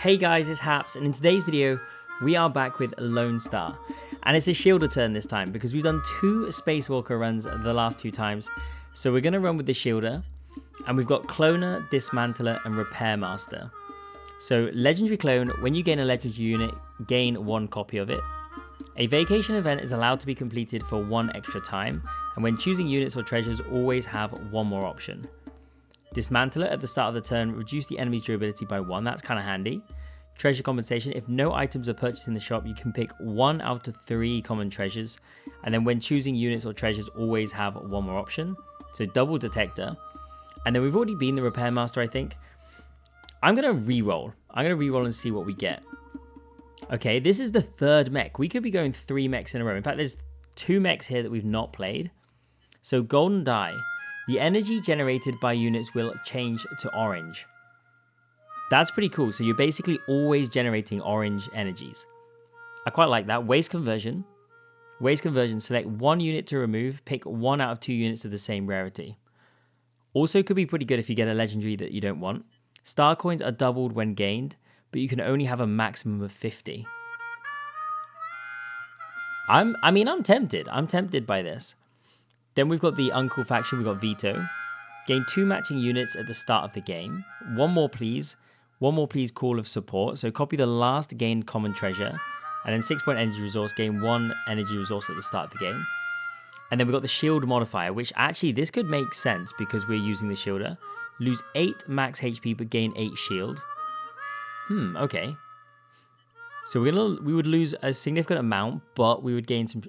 Hey guys, it's Haps, and in today's video, we are back with Lonestar. And it's a shielder turn this time, because we've done 2 Spacewalker runs the last 2 times. So we're going to run with the shielder, and we've got Cloner, Dismantler, and Repair Master. So Legendary Clone, when you gain a legendary unit, gain 1 copy of it. A vacation event is allowed to be completed for 1 extra time, and when choosing units or treasures, always have 1 more option. Dismantler at the start of the turn, reduce the enemy's durability by 1, that's kind of handy. Treasure compensation, if no items are purchased in the shop, you can pick 1 out of 3 common treasures, and then when choosing units or treasures, always have 1 more option. So double detector. And then we've already been the Repair Master, I think. I'm going to re-roll. And see what we get. Okay, this is the 3rd mech. We could be going 3 mechs in a row. In fact, there's 2 mechs here that we've not played. So golden die. The energy generated by units will change to orange. That's pretty cool. So you're basically always generating orange energies. I quite like that. Waste conversion. Waste conversion, select 1 unit to remove. Pick 1 out of 2 units of the same rarity. Also could be pretty good if you get a legendary that you don't want. Star coins are doubled when gained, but you can only have a maximum of 50. I'm tempted. I'm tempted by this. Then we've got the Uncle faction. We've got Veto. Gain 2 matching units at the start of the game. 1 more, please. 1 more, please, Call of Support. So copy the last gained common treasure. And then 6-point energy resource. Gain 1 energy resource at the start of the game. And then we've got the shield modifier, which actually this could make sense because we're using the shielder. Lose 8 max HP but gain 8 shield. Okay. So we would lose a significant amount, but we would gain some...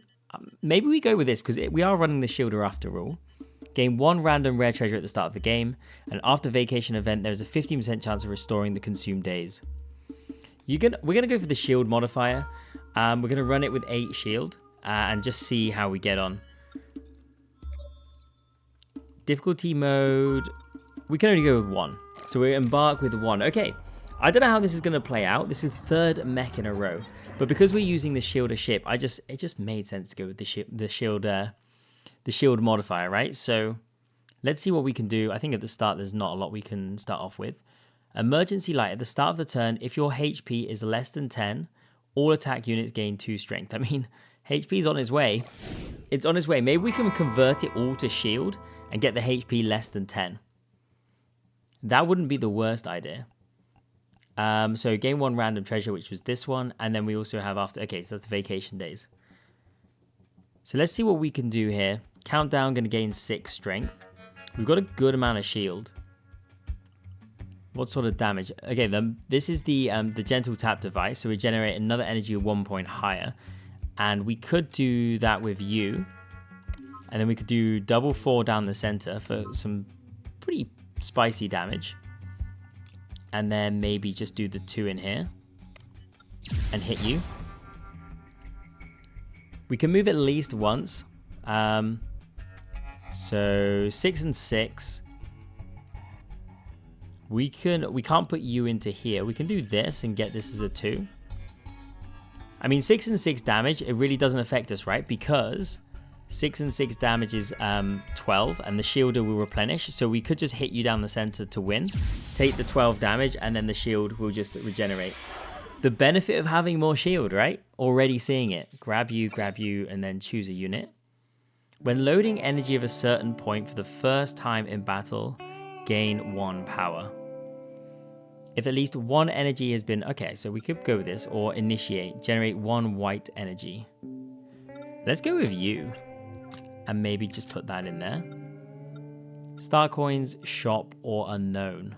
maybe we go with this because we are running the shielder after all. Gain 1 random rare treasure at the start of the game, and after vacation event, there's a 15% chance of restoring the consumed days. We're gonna go for the shield modifier. We're gonna run it with 8 shield and just see how we get on. Difficulty mode, we can only go with 1, so we embark with 1. Okay, I don't know how this is gonna play out. This is 3rd mech in a row, but because we're using the shielder ship, it just made sense to go with the shield modifier, right? So let's see what we can do. I think at the start there's not a lot we can start off with. Emergency light. At the start of the turn, if your HP is less than 10, all attack units gain 2 strength. I mean, HP is on its way. It's on its way. Maybe we can convert it all to shield and get the HP less than 10. That wouldn't be the worst idea. So gain 1 random treasure, which was this one. And then we also have after... okay, so that's vacation days. So let's see what we can do here. Countdown, going to gain 6 strength. We've got a good amount of shield. What sort of damage? Okay, this is the gentle tap device. So we generate another energy of 1 point higher. And we could do that with you. And then we could do double 4 down the center for some pretty spicy damage. And then maybe just do the 2 in here. And hit you. We can move at least once. So 6 and 6. We can't put you into here. We can do this and get this as a 2. I mean, 6 and 6 damage, it really doesn't affect us, right? Because 6 and 6 damage is 12, and the shielder will replenish. So we could just hit you down the center to win. Take the 12 damage, and then the shield will just regenerate. The benefit of having more shield, right? Already seeing it. Grab you, and then choose a unit. When loading energy of a certain point for the first time in battle, gain 1 power. If at least 1 energy has been... okay, so we could go with this. Or initiate. Generate 1 white energy. Let's go with you. And maybe just put that in there. Star coins, shop, or unknown.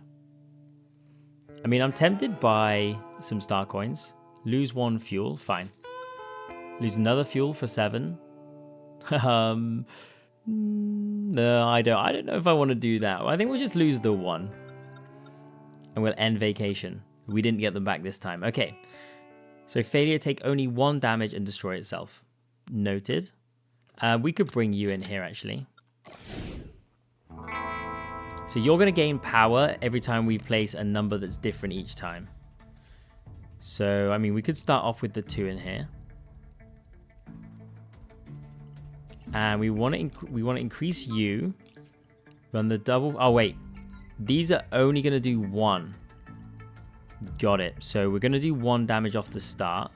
I mean, I'm tempted by some star coins. Lose 1 fuel, fine. Lose another fuel for 7. No, I don't know if I want to do that. I think we'll just lose the 1. And we'll end vacation. We didn't get them back this time. Okay. So failure, take only 1 damage and destroy itself. Noted. We could bring you in here, actually. So you're going to gain power every time we place a number that's different each time. So, I mean, we could start off with the 2 in here. And we want to increase you. Run the double... oh, wait. These are only going to do 1. Got it. So we're going to do 1 damage off the start.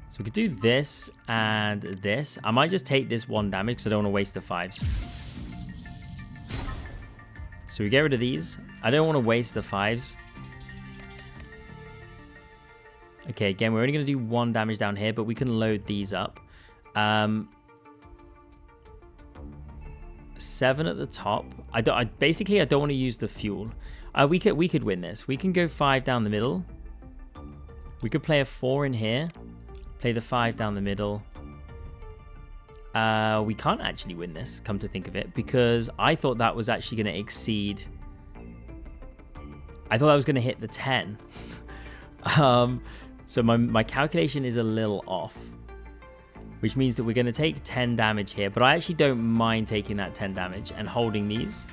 So we could do this and this. I might just take this 1 damage because I don't want to waste the 5s. So we get rid of these. I don't want to waste the 5s. Okay, again, we're only going to do 1 damage down here, but we can load these up. 7 at the top. Basically, I don't want to use the fuel. We could win this. We can go 5 down the middle. We could play a 4 in here. Play the 5 down the middle. We can't actually win this, come to think of it, because I thought that was actually going to exceed. I thought I was going to hit the 10. So my calculation is a little off, which means that we're going to take 10 damage here, but I actually don't mind taking that 10 damage and holding these.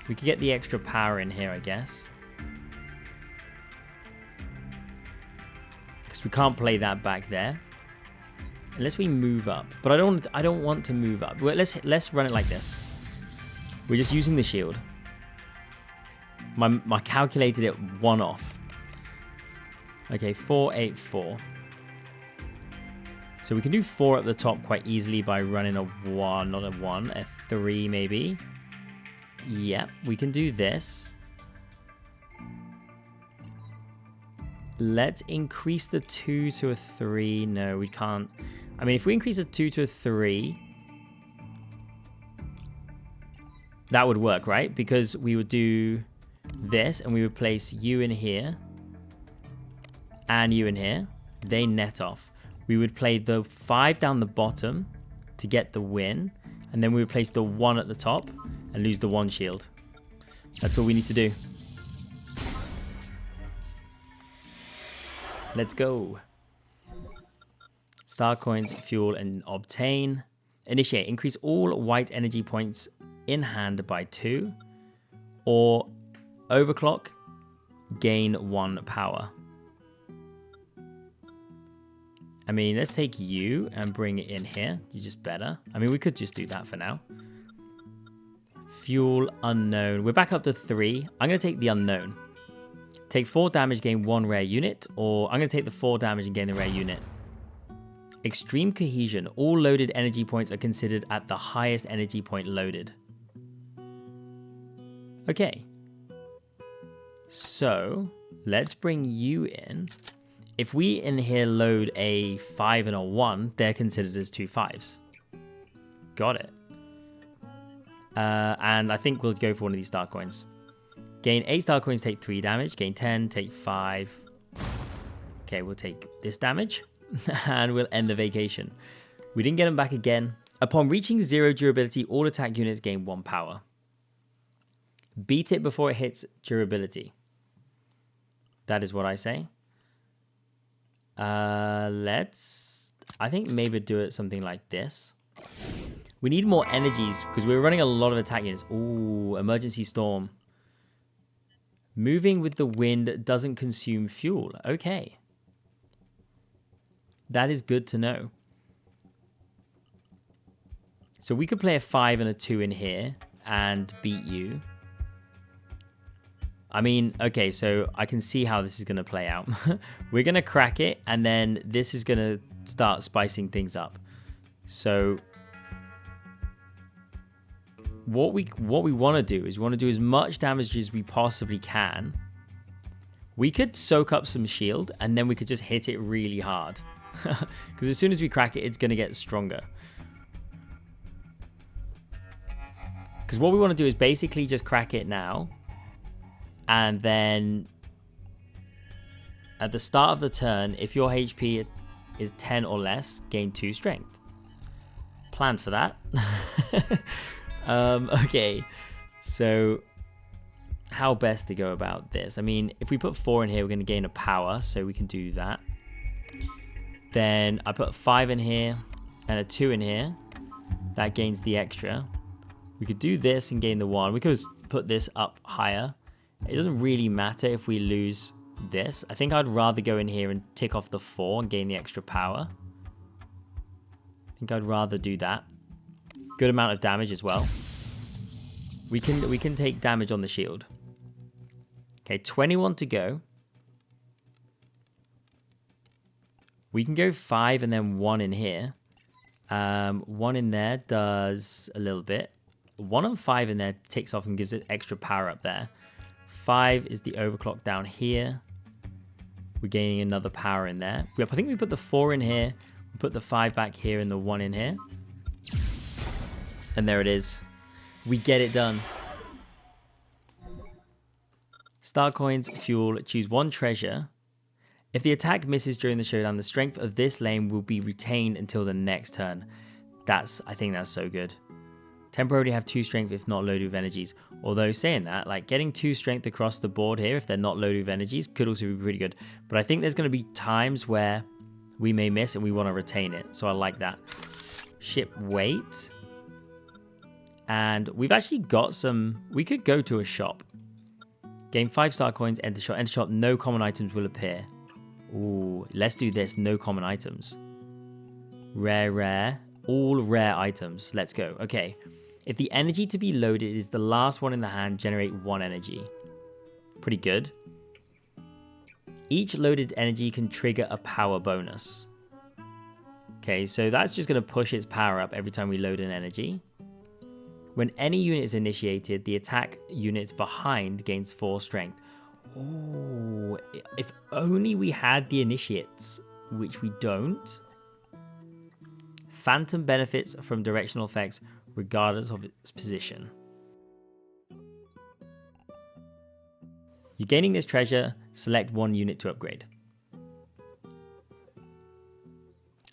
We could get the extra power in here, I guess. Because we can't play that back there. Unless we move up. But I don't want to move up. Well, let's run it like this. We're just using the shield. My calculated it 1 off. Okay, 4, 8, 4. So we can do 4 at the top quite easily by running a 1, not a 1, a 3 maybe. Yep, we can do this. Let's increase the 2 to a 3. No, we can't. I mean, if we increase a 2 to a 3, that would work, right? Because we would do this and we would place you in here and you in here. They net off. We would play the 5 down the bottom to get the win, and then we would place the 1 at the top and lose the 1 shield. That's all we need to do. Let's go. Star coins, fuel, and obtain. Initiate. Increase all white energy points in hand by 2. Or overclock. Gain 1 power. I mean, let's take you and bring it in here. You're just better. I mean, we could just do that for now. Fuel, unknown. We're back up to 3. I'm going to take the unknown. Take 4 damage, gain 1 rare unit. Or I'm going to take the 4 damage and gain the rare unit. Extreme cohesion. All loaded energy points are considered at the highest energy point loaded. Okay. So, let's bring you in. If we in here load a 5 and a 1, they're considered as 2 5s. Got it. And I think we'll go for one of these star coins. Gain 8 star coins, take 3 damage. Gain 10, take 5. Okay, we'll take this damage. And we'll end the vacation. We didn't get them back again. Upon reaching 0 durability, all attack units gain 1 power. Beat it before it hits durability. That is what I say. I think maybe do it something like this. We need more energies because we're running a lot of attack units. Ooh, emergency storm. Moving with the wind doesn't consume fuel. Okay. That is good to know. So we could play a 5 and a 2 in here and beat you. I mean, okay, so I can see how this is going to play out. We're going to crack it, and then this is going to start spicing things up. So what we want to do is we want to do as much damage as we possibly can. We could soak up some shield, and then we could just hit it really hard. Because as soon as we crack it, it's going to get stronger. Because what we want to do is basically just crack it now. And then at the start of the turn, if your HP is 10 or less, gain 2 strength. Plan for that. Okay, so how best to go about this? I mean, if we put 4 in here, we're going to gain a power, so we can do that. Then I put 5 in here and a 2 in here. That gains the extra. We could do this and gain the 1. We could put this up higher. It doesn't really matter if we lose this. I think I'd rather go in here and tick off the 4 and gain the extra power. I think I'd rather do that. Good amount of damage as well. We can take damage on the shield. Okay, 21 to go. We can go 5 and then 1 in here. 1 in there does a little bit. 1 and 5 in there ticks off and gives it extra power up there. 5 is the overclock down here. We're gaining another power in there. I think we put the 4 in here. We put the 5 back here and the 1 in here. And there it is. We get it done. Star coins, fuel, choose 1 treasure. If the attack misses during the showdown, the strength of this lane will be retained until the next turn. I think that's so good. Temporarily have 2 strength if not loaded with energies. Although saying that, like getting 2 strength across the board here, if they're not loaded with energies, could also be pretty good. But I think there's going to be times where we may miss and we want to retain it. So I like that. Ship weight. And we've actually got some... We could go to a shop. Gain 5 star coins, enter shop. Enter shop, no common items will appear. Ooh, let's do this. No common items. Rare. All rare items. Let's go. Okay. If the energy to be loaded is the last one in the hand, generate 1 energy. Pretty good. Each loaded energy can trigger a power bonus. Okay, so that's just going to push its power up every time we load an energy. When any unit is initiated, the attack unit behind gains 4 strength. Oh, if only we had the initiates, which we don't. Phantom benefits from directional effects regardless of its position. You're gaining this treasure, select 1 unit to upgrade.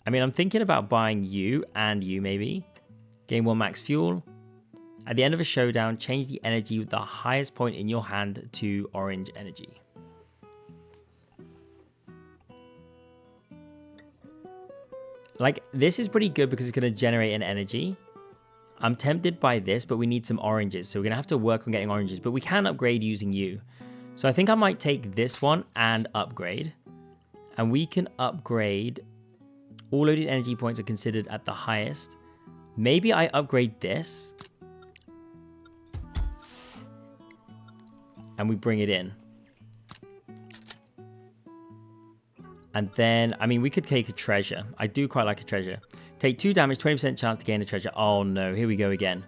I mean, I'm thinking about buying you and you maybe. Gain 1 max fuel. At the end of a showdown, change the energy with the highest point in your hand to orange energy. Like, this is pretty good because it's going to generate an energy. I'm tempted by this, but we need some oranges. So we're going to have to work on getting oranges, but we can upgrade using you. So I think I might take this one and upgrade. And we can upgrade. All loaded energy points are considered at the highest. Maybe I upgrade this. And we bring it in. And then, I mean, we could take a treasure. I do quite like a treasure. Take 2 damage, 20% chance to gain a treasure. Oh no, here we go again.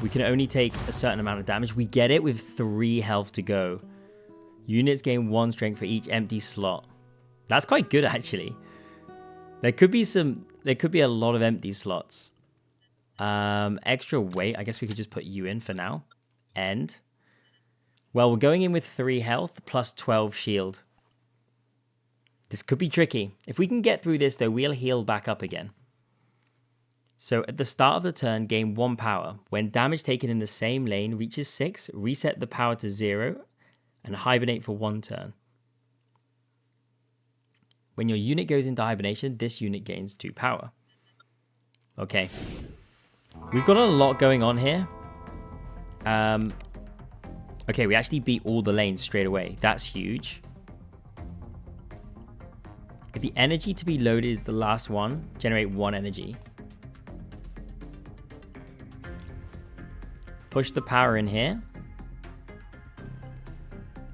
We can only take a certain amount of damage. We get it with 3 health to go. Units gain 1 strength for each empty slot. That's quite good, actually. There could be a lot of empty slots. Extra weight. I guess we could just put you in for now. End. Well, we're going in with 3 health plus 12 shield. This could be tricky. If we can get through this, though, we'll heal back up again. So at the start of the turn, gain 1 power. When damage taken in the same lane reaches 6, reset the power to 0 and hibernate for 1 turn. When your unit goes into hibernation, this unit gains 2 power. Okay. We've got a lot going on here. Okay, we actually beat all the lanes straight away. That's huge. If the energy to be loaded is the last one, generate 1 energy. Push the power in here.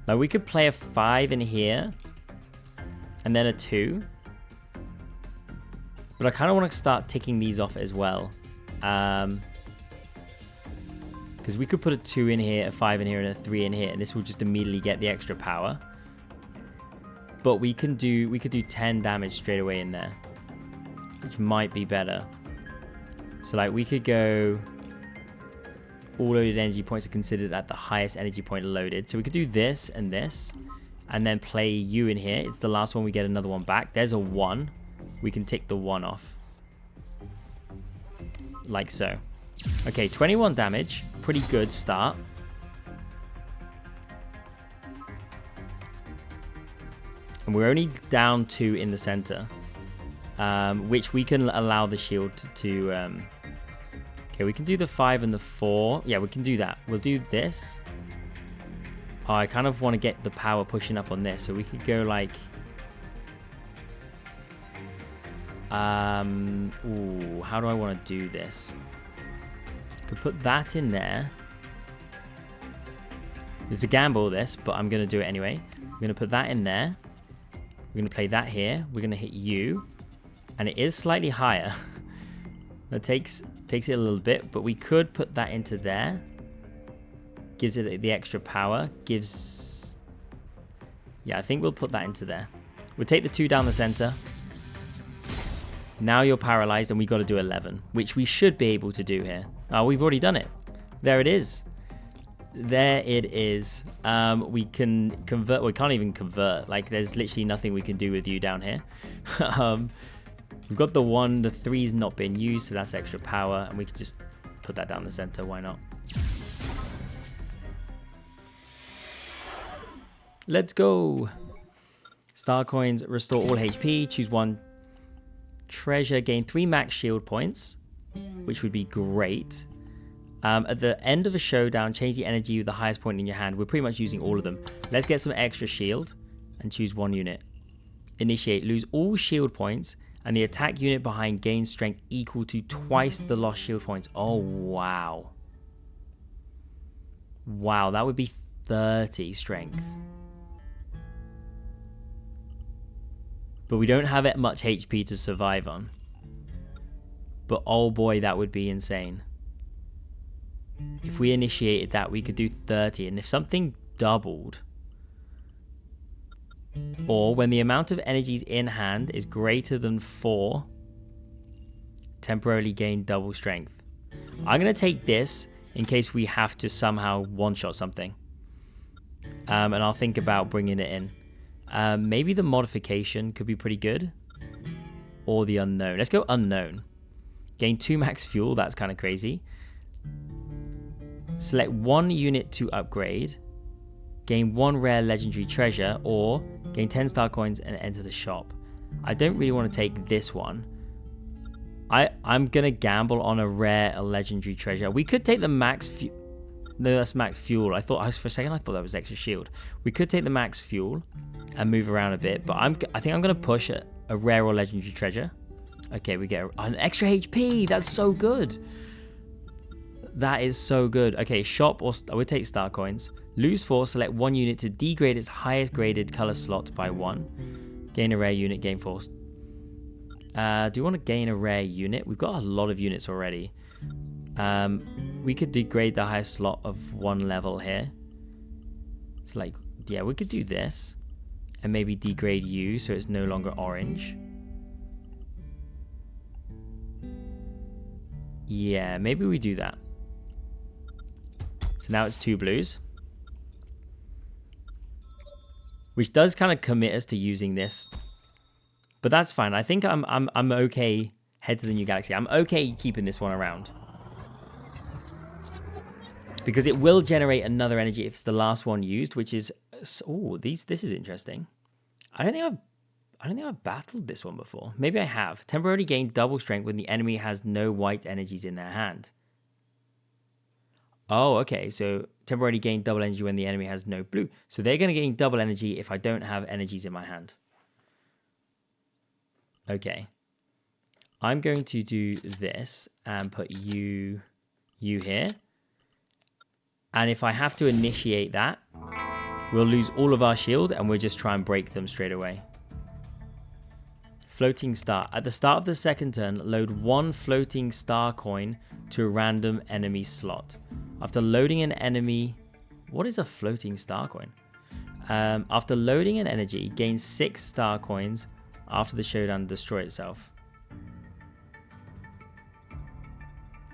Now we could play a 5 in here. And then a 2. But I kind of want to start ticking these off as well. Because we could put a 2 in here, a 5 in here, and a 3 in here. And this will just immediately get the extra power. But we could do 10 damage straight away in there. Which might be better. So like we could go... All loaded energy points are considered at the highest energy point loaded. So we could do this and this. And then play you in here. It's the last one, we get another one back. There's a 1. We can tick the 1 off. Like so. Okay, 21 damage. Pretty good start. And we're only down 2 in the center. Which we can allow the shield to... Okay, we can do the 5 and the 4. Yeah, we can do that. We'll do this. Oh, I kind of want to get the power pushing up on this. So we could go like... Ooh, how do I want to do this? Could put that in there. It's a gamble, this, but I'm going to do it anyway. We're going to put that in there. We're going to play that here. We're going to hit you. And it is slightly higher. That takes it a little bit, but we could put that into there. Gives it the extra power. Gives... Yeah, I think we'll put that into there. We'll take the 2 down the center. Now you're paralyzed and we got to do 11, which we should be able to do here. Oh, we've already done it. There it is. There it is. We can convert. We can't even convert. Like, there's literally nothing we can do with you down here. We've got the 1. The 3's not been used, so that's extra power. And we can just put that down the center. Why not? Let's go. Star coins restore all HP. Choose 1 treasure. Gain 3 max shield points, which would be great. At the end of a showdown, change the energy with the highest point in your hand. We're pretty much using all of them. Let's get some extra shield and choose 1 unit. Initiate. Lose all shield points, and the attack unit behind gains strength equal to twice the lost shield points. Oh, wow. Wow, that would be 30 strength. But we don't have much HP to survive on. But oh boy, that would be insane. If we initiated that, we could do 30. And if something doubled, or when the amount of energies in hand is greater than 4, temporarily gain double strength. I'm going to take this in case we have to somehow one-shot something. And I'll think about bringing it in. Maybe the modification could be pretty good. Or the unknown. Let's go unknown. Gain 2 max fuel. That's kind of crazy. Select 1 unit to upgrade. Gain 1 rare legendary treasure. Or gain 10 star coins and enter the shop. I don't really want to take this one. I'm going to gamble on a rare legendary treasure. We could take the max fuel. No, that's max fuel. For a second I thought that was extra shield. We could take the max fuel and move around a bit, but I think I'm going to push a rare or legendary treasure. Okay, we get an extra HP. That's so good. That is so good. Okay, shop, or I would take star coins. Lose 4, select 1 unit to degrade its highest graded color slot by 1. Gain a rare unit, gain 4. Do you want to gain a rare unit? We've got a lot of units already. We could degrade the highest slot of 1 level here. So like, yeah, we could do this. And maybe degrade you so it's no longer orange. Yeah, maybe we do that. So now it's 2 blues. Which does kind of commit us to using this. But that's fine. I think I'm okay. Head to the new galaxy. I'm okay keeping this one around. Because it will generate another energy if it's the last one used, which is... Oh, this is interesting. I don't think I've battled this one before. Maybe I have. Temporarily gain double strength when the enemy has no white energies in their hand. Oh, okay. So temporarily gain double energy when the enemy has no blue. So they're going to gain double energy if I don't have energies in my hand. Okay. I'm going to do this and put you here. And if I have to initiate that, we'll lose all of our shield and we'll just try and break them straight away. Floating star. At the start of the second turn, load 1 floating star coin to a random enemy slot. After loading an enemy... What is a floating star coin? After loading an energy, gain 6 star coins after the showdown to destroy itself.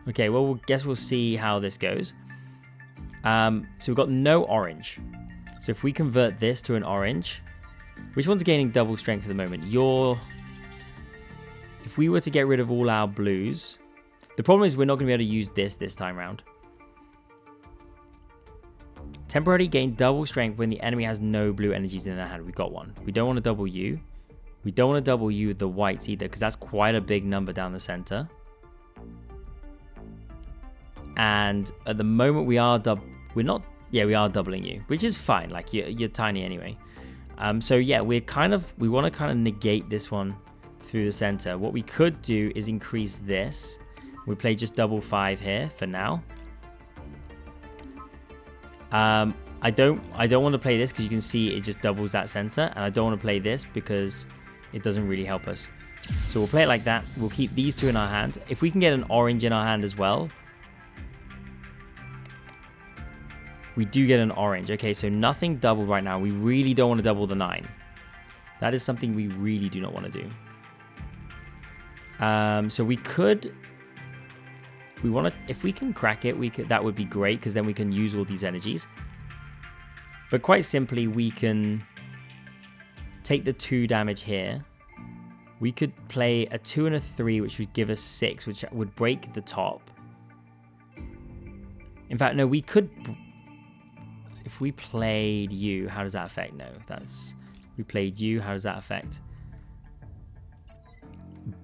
Okay, well, guess we'll see how this goes. So we've got no orange. So if we convert this to an orange, which one's gaining double strength at the moment? If we were to get rid of all our blues, the problem is we're not going to be able to use this time round. Temporarily gain double strength when the enemy has no blue energies in their hand. We got one. We don't want to double you. We don't want to double you with the whites either, because that's quite a big number down the center. And at the moment we are doubling you, which is fine. Like you're tiny anyway. So yeah, we want to kind of negate this one through the center. What we could do is increase this. We play just double 5 here for now. I don't want to play this because you can see it just doubles that center, and I don't want to play this because it doesn't really help us. So we'll play it like that. We'll keep these two in our hand. If we can get an orange in our hand as well, we do get an orange. Okay, so nothing doubled right now. We really don't want to double the 9. That is something we really do not want to do. So we could, if we can crack it, that would be great because then we can use all these energies. But quite simply, we can take the 2 damage here. We could play a 2 and a 3, which would give us 6, which would break the top. In fact, no, we could. If we played you, how does that affect? No, we played you. How does that affect?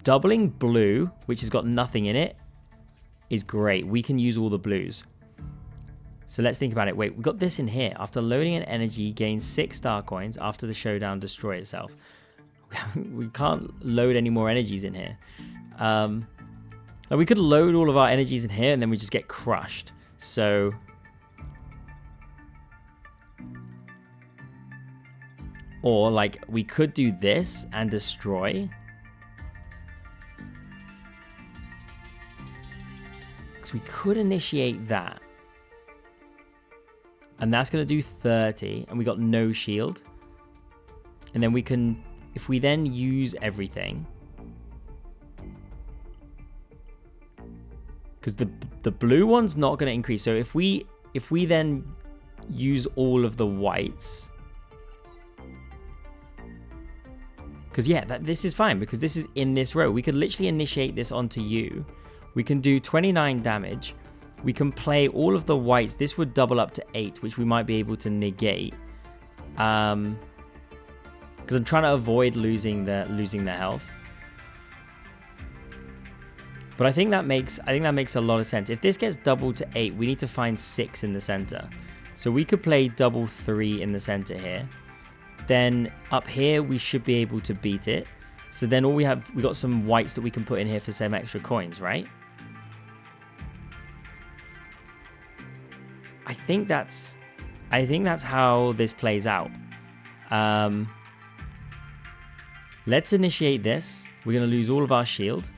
Doubling blue, which has got nothing in it, is great. We can use all the blues. So let's think about it. Wait, we got this in here. After loading an energy, gain 6 star coins. After the showdown, destroy itself. We can't load any more energies in here. We could load all of our energies in here and then we just get crushed. So or like we could do this and destroy. Because we could initiate that. And that's going to do 30. And we got no shield. And then we can, if we then use everything. Because the blue one's not going to increase. So if we then use all of the whites. Because yeah, this is fine. Because this is in this row. We could literally initiate this onto you. We can do 29 damage. We can play all of the whites. This would double up to 8, which we might be able to negate. Because I'm trying to avoid losing their health. But I think that makes a lot of sense. If this gets doubled to 8, we need to find 6 in the center. So we could play double 3 in the center here. Then up here we should be able to beat it. So then we got some whites that we can put in here for some extra coins, right? I think that's how this plays out. Let's initiate this. We're going to lose all of our shield.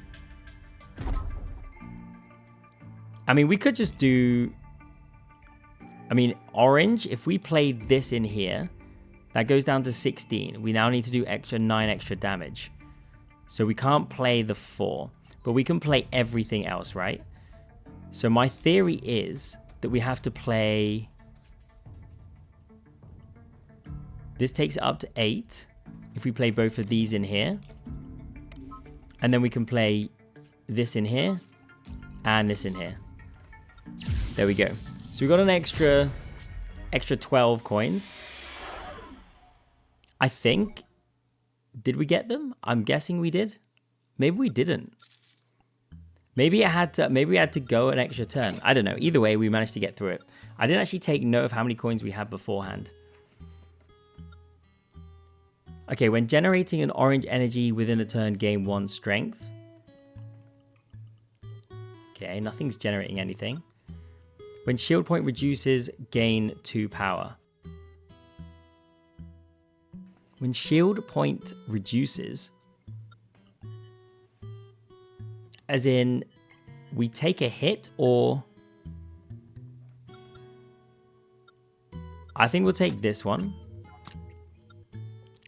I mean, we could just do... I mean, orange, if we played this in here, that goes down to 16. We now need to do 9 extra damage. So we can't play the 4, but we can play everything else, right? So my theory is that we have to play... This takes it up to 8. If we play both of these in here. And then we can play this in here. And this in here. There we go. So we got an extra 12 coins. I think... Did we get them? I'm guessing we did. Maybe we didn't. Maybe we had to go an extra turn. I don't know. Either way, we managed to get through it. I didn't actually take note of how many coins we had beforehand. Okay, when generating an orange energy within a turn, gain 1 strength. Okay, nothing's generating anything. When shield point reduces, gain 2 power. When shield point reduces, as in we take a hit, or I think we'll take this one,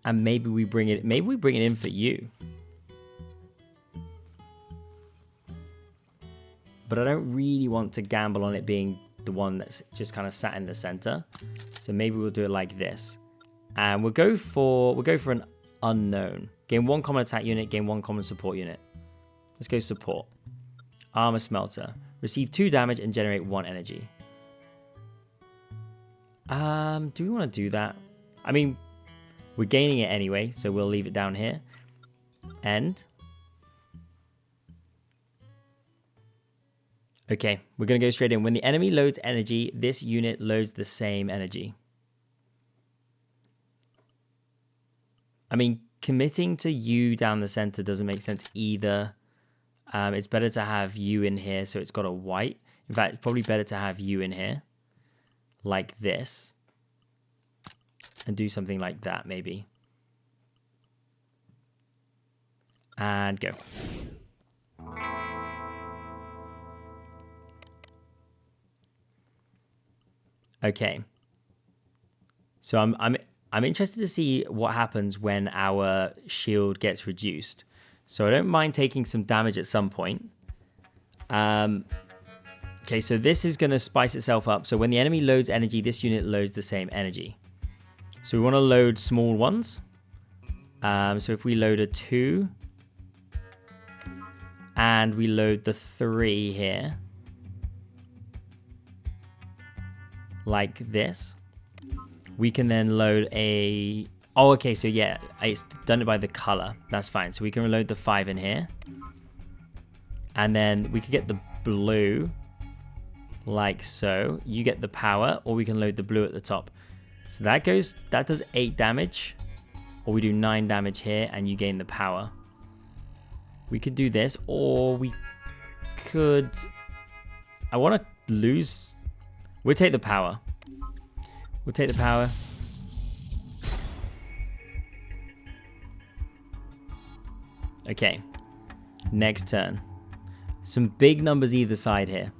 and maybe we bring it in for you. But I don't really want to gamble on it being the one that's just kind of sat in the center. So maybe we'll do it like this. And we'll go for an unknown. Gain 1 common attack unit, gain 1 common support unit. Let's go support. Armor smelter. Receive 2 damage and generate 1 energy. Do we want to do that? I mean, we're gaining it anyway, so we'll leave it down here. End. Okay, we're going to go straight in. When the enemy loads energy, this unit loads the same energy. I mean, committing to you down the center doesn't make sense either. It's better to have you in here so it's got a white. In fact, it's probably better to have you in here. Like this. and do something like that, maybe. And go. Okay. So I'm interested to see what happens when our shield gets reduced. So I don't mind taking some damage at some point. Okay, so this is going to spice itself up. So when the enemy loads energy, this unit loads the same energy. So we want to load small ones. So if we load a 2 and we load the 3 here, like this, we can then load a... Oh, okay, so yeah, it's done it by the color. That's fine. So we can reload the 5 in here. And then we could get the blue, like so. You get the power, or we can load the blue at the top. So that does 8 damage, or we do 9 damage here, and you gain the power. We could do this, or we could... I want to lose... We'll take the power. We'll take the power. Okay. Next turn. Some big numbers either side here.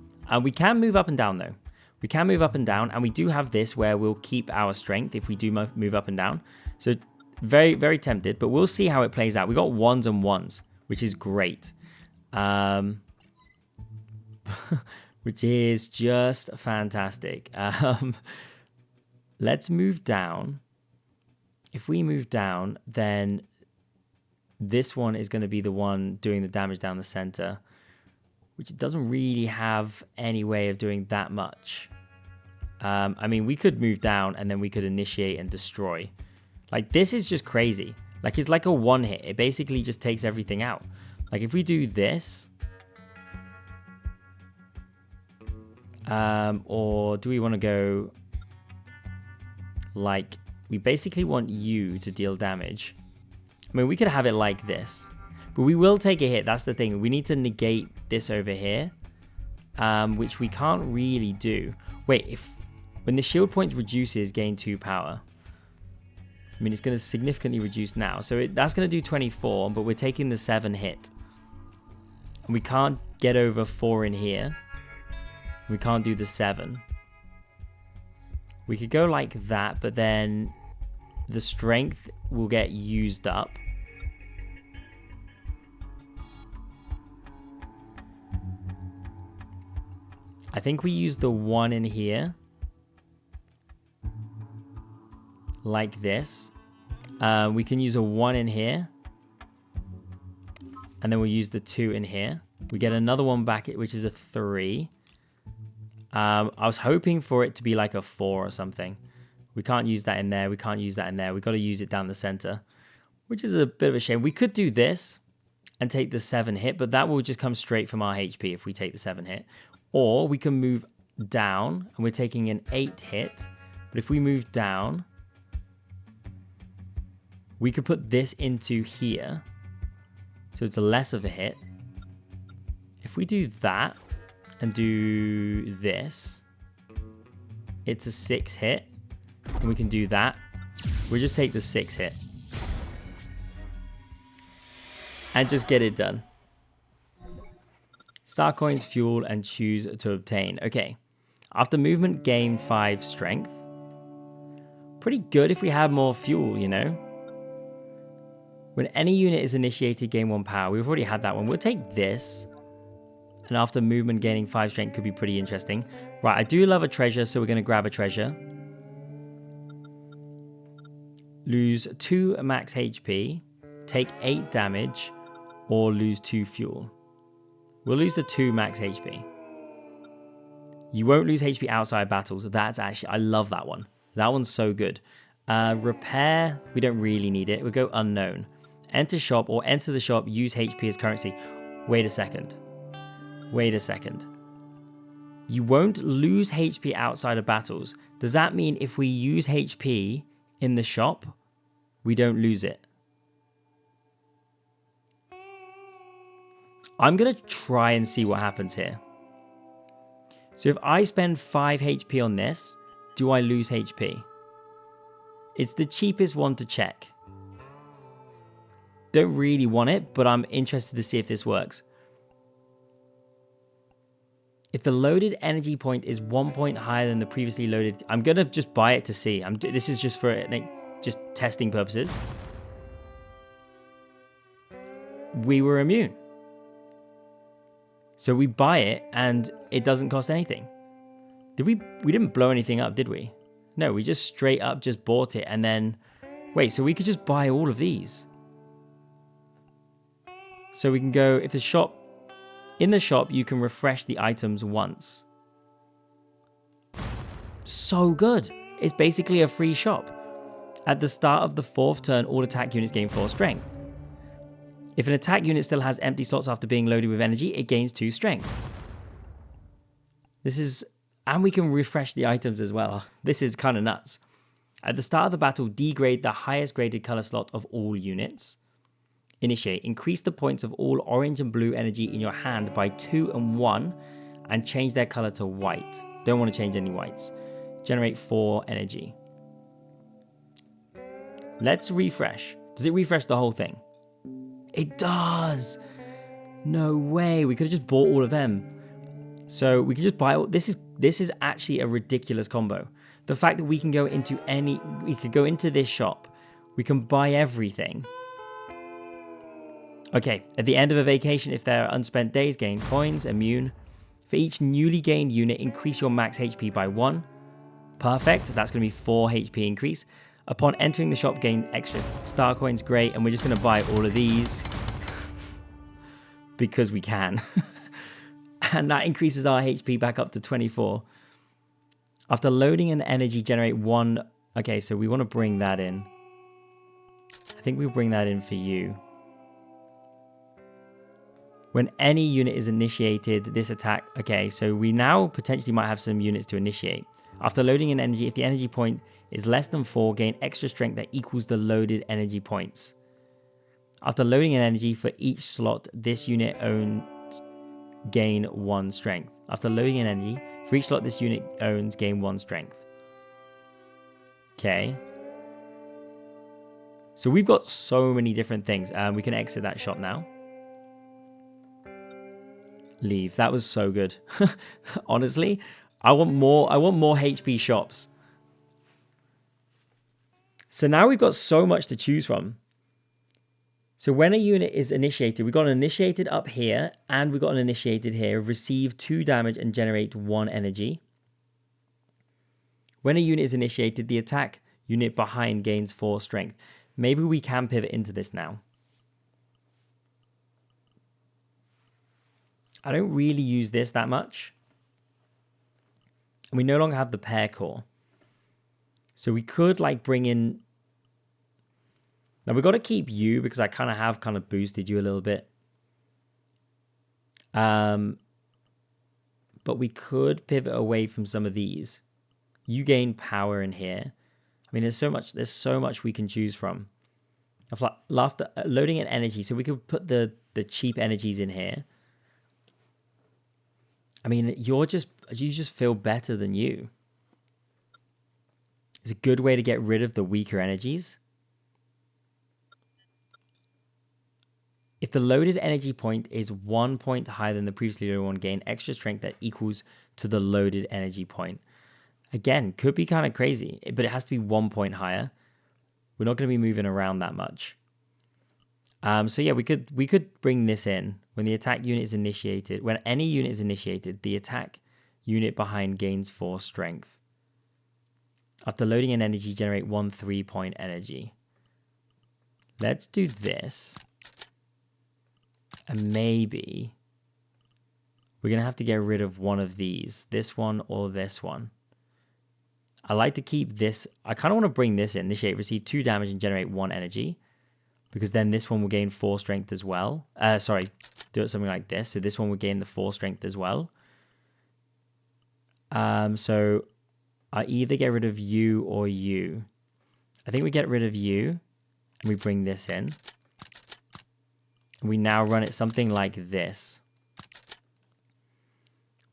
We can move up and down, though. We can move up and down, and we do have this where we'll keep our strength if we do move up and down. So very, very tempted, but we'll see how it plays out. We got 1s and 1s, which is great. Which is just fantastic. Let's move down. If we move down, then this one is going to be the one doing the damage down the center, which doesn't really have any way of doing that much. I mean, we could move down and then we could initiate and destroy. Like, this is just crazy. Like, it's like a one hit. It basically just takes everything out. Like, if we do this... or do we want to go... Like, we basically want you to deal damage. I mean, we could have it like this. But we will take a hit. That's the thing. We need to negate this over here. Which we can't really do. Wait, when the shield point reduces, gain 2 power. I mean, it's going to significantly reduce now. So that's going to do 24, but we're taking the 7 hit. And we can't get over 4 in here. We can't do the 7. We could go like that, but then the strength will get used up. I think we use the 1 in here. Like this. We can use a 1 in here. And then we'll use the 2 in here. We get another one back, which is a 3. I was hoping for it to be like a 4 or something. We can't use that in there. We can't use that in there. We've got to use it down the center, which is a bit of a shame. We could do this and take the 7 hit, but that will just come straight from our HP if we take the 7 hit. Or we can move down, and we're taking an 8 hit. But if we move down, we could put this into here. So it's a less of a hit. If we do that and do this, it's a 6 hit. And we can do that. We'll just take the 6 hit. And just get it done. Star coins, fuel, and choose to obtain. Okay. After movement, gain 5 strength. Pretty good if we had more fuel, you know. When any unit is initiated, gain 1 power. We've already had that one. We'll take this. And after movement, gaining 5 strength could be pretty interesting. Right, I do love a treasure, so we're going to grab a treasure. Lose 2 max HP. Take 8 damage. Or lose 2 fuel. We'll lose the 2 max HP. You won't lose HP outside battles. That's actually... I love that one. That one's so good. Repair. We don't really need it. We'll go unknown. Enter shop or enter the shop. Use HP as currency. Wait a second. Wait a second. You won't lose HP outside of battles. Does that mean if we use HP in the shop, we don't lose it? I'm going to try and see what happens here. So if I spend 5 HP on this, do I lose HP? It's the cheapest one to check. Don't really want it, but I'm interested to see if this works. If the loaded energy point is 1 point higher than the previously loaded, I'm going to just buy it to see. This is just for just testing purposes. We were immune. So we buy it and it doesn't cost anything. We didn't blow anything up, did we? No, we just straight up just bought it and then... Wait, so we could just buy all of these. So we can go, if the shop... In the shop, you can refresh the items once. So good. It's basically a free shop. At the start of the 4th turn, all attack units gain 4 strength. If an attack unit still has empty slots after being loaded with energy, it gains 2 strength. This is... And we can refresh the items as well. This is kind of nuts. At the start of the battle, degrade the highest graded color slot of all units. Initiate. Increase the points of all orange and blue energy in your hand by 2 and 1 and change their color to white. Don't want to change any whites. Generate 4 energy. Let's refresh. Does it refresh the whole thing? It does! No way. We could have just bought all of them. So we can just buy all... This is actually a ridiculous combo. The fact that we can go into any... We could go into this shop. We can buy everything. Okay, at the end of a vacation, if there are unspent days, gain coins, immune. For each newly gained unit, increase your max HP by 1. Perfect, that's going to be 4 HP increase. Upon entering the shop, gain extra star coins, great. And we're just going to buy all of these. Because we can. And that increases our HP back up to 24. After loading an energy, generate 1. Okay, so we want to bring that in. I think we'll bring that in for you. When any unit is initiated, this attack... Okay, so we now potentially might have some units to initiate. After loading an energy, if the energy point is less than 4, gain extra strength that equals the loaded energy points. After loading an energy for each slot, this unit owns gain 1 strength. After loading an energy, for each slot this unit owns, gain 1 strength. Okay. So we've got so many different things. We can exit that shop now. Leave. That was so good. Honestly, I want more HP shops. So now we've got so much to choose from. So when a unit is initiated, we've got an initiated up here and we've got an initiated here. Receive 2 damage and generate 1 energy. When a unit is initiated, the attack unit behind gains 4 strength. Maybe we can pivot into this now. I don't really use this that much. And we no longer have the pair core. So we could like bring in... Now we've got to keep you because I have boosted you a little bit. But we could pivot away from some of these. You gain power in here. I mean, there's so much we can choose from. I've laughed at loading an energy, so we could put the cheap energies in here. I mean, you just feel better than you. It's a good way to get rid of the weaker energies. If the loaded energy point is 1 point higher than the previously loaded one, gain extra strength that equals to the loaded energy point. Again, could be kind of crazy, but it has to be 1 point higher. We're not going to be moving around that much. So yeah, we could bring this in. When the attack unit is initiated, when any unit is initiated, the attack unit behind gains 4 strength. After loading an energy, generate 1 3-point energy. Let's do this. And maybe we're going to have to get rid of one of these. This one or this one. I like to keep this. I kind of want to bring this in. Initiate, receive 2 damage and generate 1 energy. Because then this one will gain 4 strength as well. Do it something like this. So this one will gain the 4 strength as well. So I either get rid of you or you. I think we get rid of you. And we bring this in. We now run it something like this.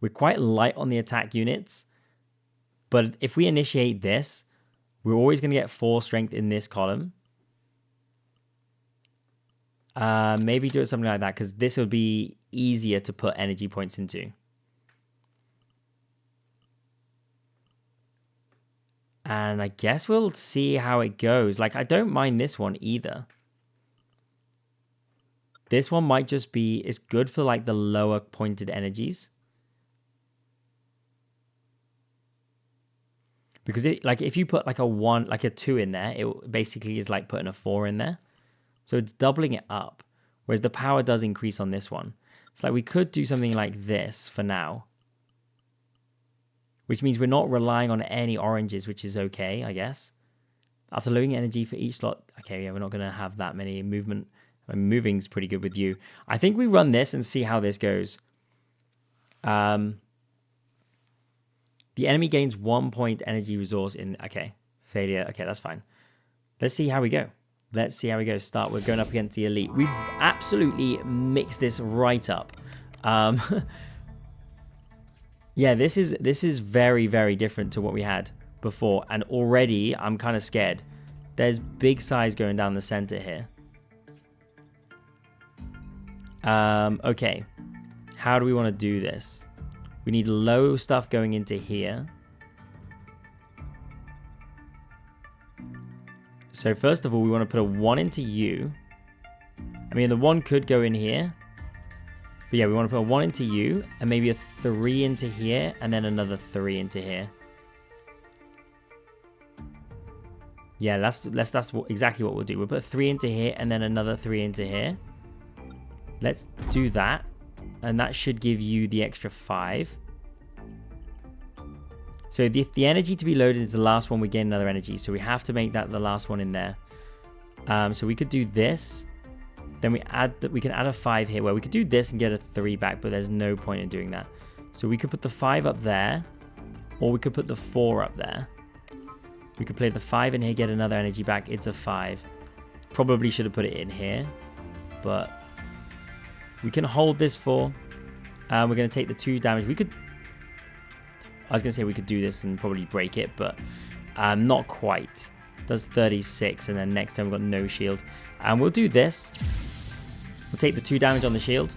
We're quite light on the attack units. But if we initiate this, We're always going to get 4 strength in this column. Maybe do it something like that, because this would be easier to put energy points into. And I guess we'll see how it goes. Like, I don't mind this one either. This one might just be, it's good for like the lower pointed energies. Because it, like, if you put like a 1, like a 2 in there, it basically is like putting a 4 in there. So it's doubling it up. Whereas the power does increase on this one. It's like we could do something like this for now. Which means we're not relying on any oranges, which is okay, I guess. After loading energy for each slot. Okay, yeah, we're not going to have that many movement. I mean, moving's pretty good with you. I think we run this and see how this goes. The enemy gains 1 point energy resource in... Okay, failure. Okay, that's fine. Let's see how we go. Let's see how we go. Start. We're going up against the elite. We've absolutely mixed this right up. Yeah, this is very, very different to what we had before. And already, I'm kind of scared. There's big size going down the center here. Okay. How do we want to do this? We need low stuff going into here. So first of all, we want to put a 1 into you. I mean, the 1 could go in here. But yeah, we want to put a 1 into you, and maybe a 3 into here, and then another 3 into here. Yeah, that's exactly what we'll do. We'll put a 3 into here, and then another 3 into here. Let's do that. And that should give you the extra 5. So if the energy to be loaded is the last one, we gain another energy. So we have to make that the last one in there. So we could do this. Then we can add a 5 here, where we could do this and get a 3 back, but there's no point in doing that. So we could put the 5 up there, or we could put the 4 up there. We could play the 5 in here, get another energy back. It's a 5. Probably should have put it in here, but we can hold this for. We're going to take the 2 damage. I was going to say we could do this and probably break it, but not quite. Does 36, and then next time we've got no shield. And we'll do this. We'll take the 2 damage on the shield.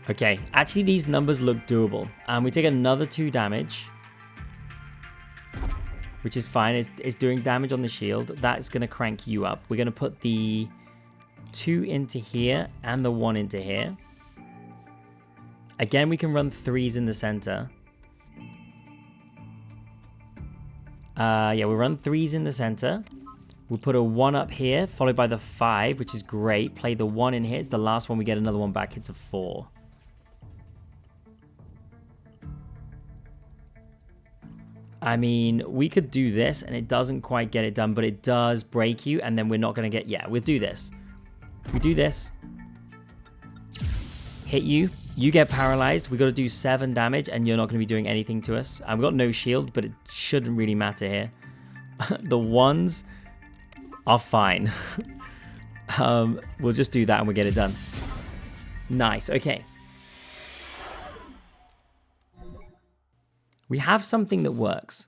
Okay, actually these numbers look doable. We take another 2 damage, which is fine. It's doing damage on the shield. That's going to crank you up. We're going to put the 2 into here and the 1 into here. Again, we can run 3s in the center. Yeah, we'll run 3s in the center. We'll put a 1 up here, followed by the 5, which is great. Play the 1 in here. It's the last one. We get another 1 back. It's a 4. I mean, we could do this, and it doesn't quite get it done, but it does break you, and then we're not going to get... Yeah, we'll do this. We do this. Hit you. You get paralyzed. We got to do 7 damage, and you're not going to be doing anything to us. We've got no shield, but it shouldn't really matter here. The 1s are fine. We'll just do that, and we'll get it done. Nice. Okay. We have something that works.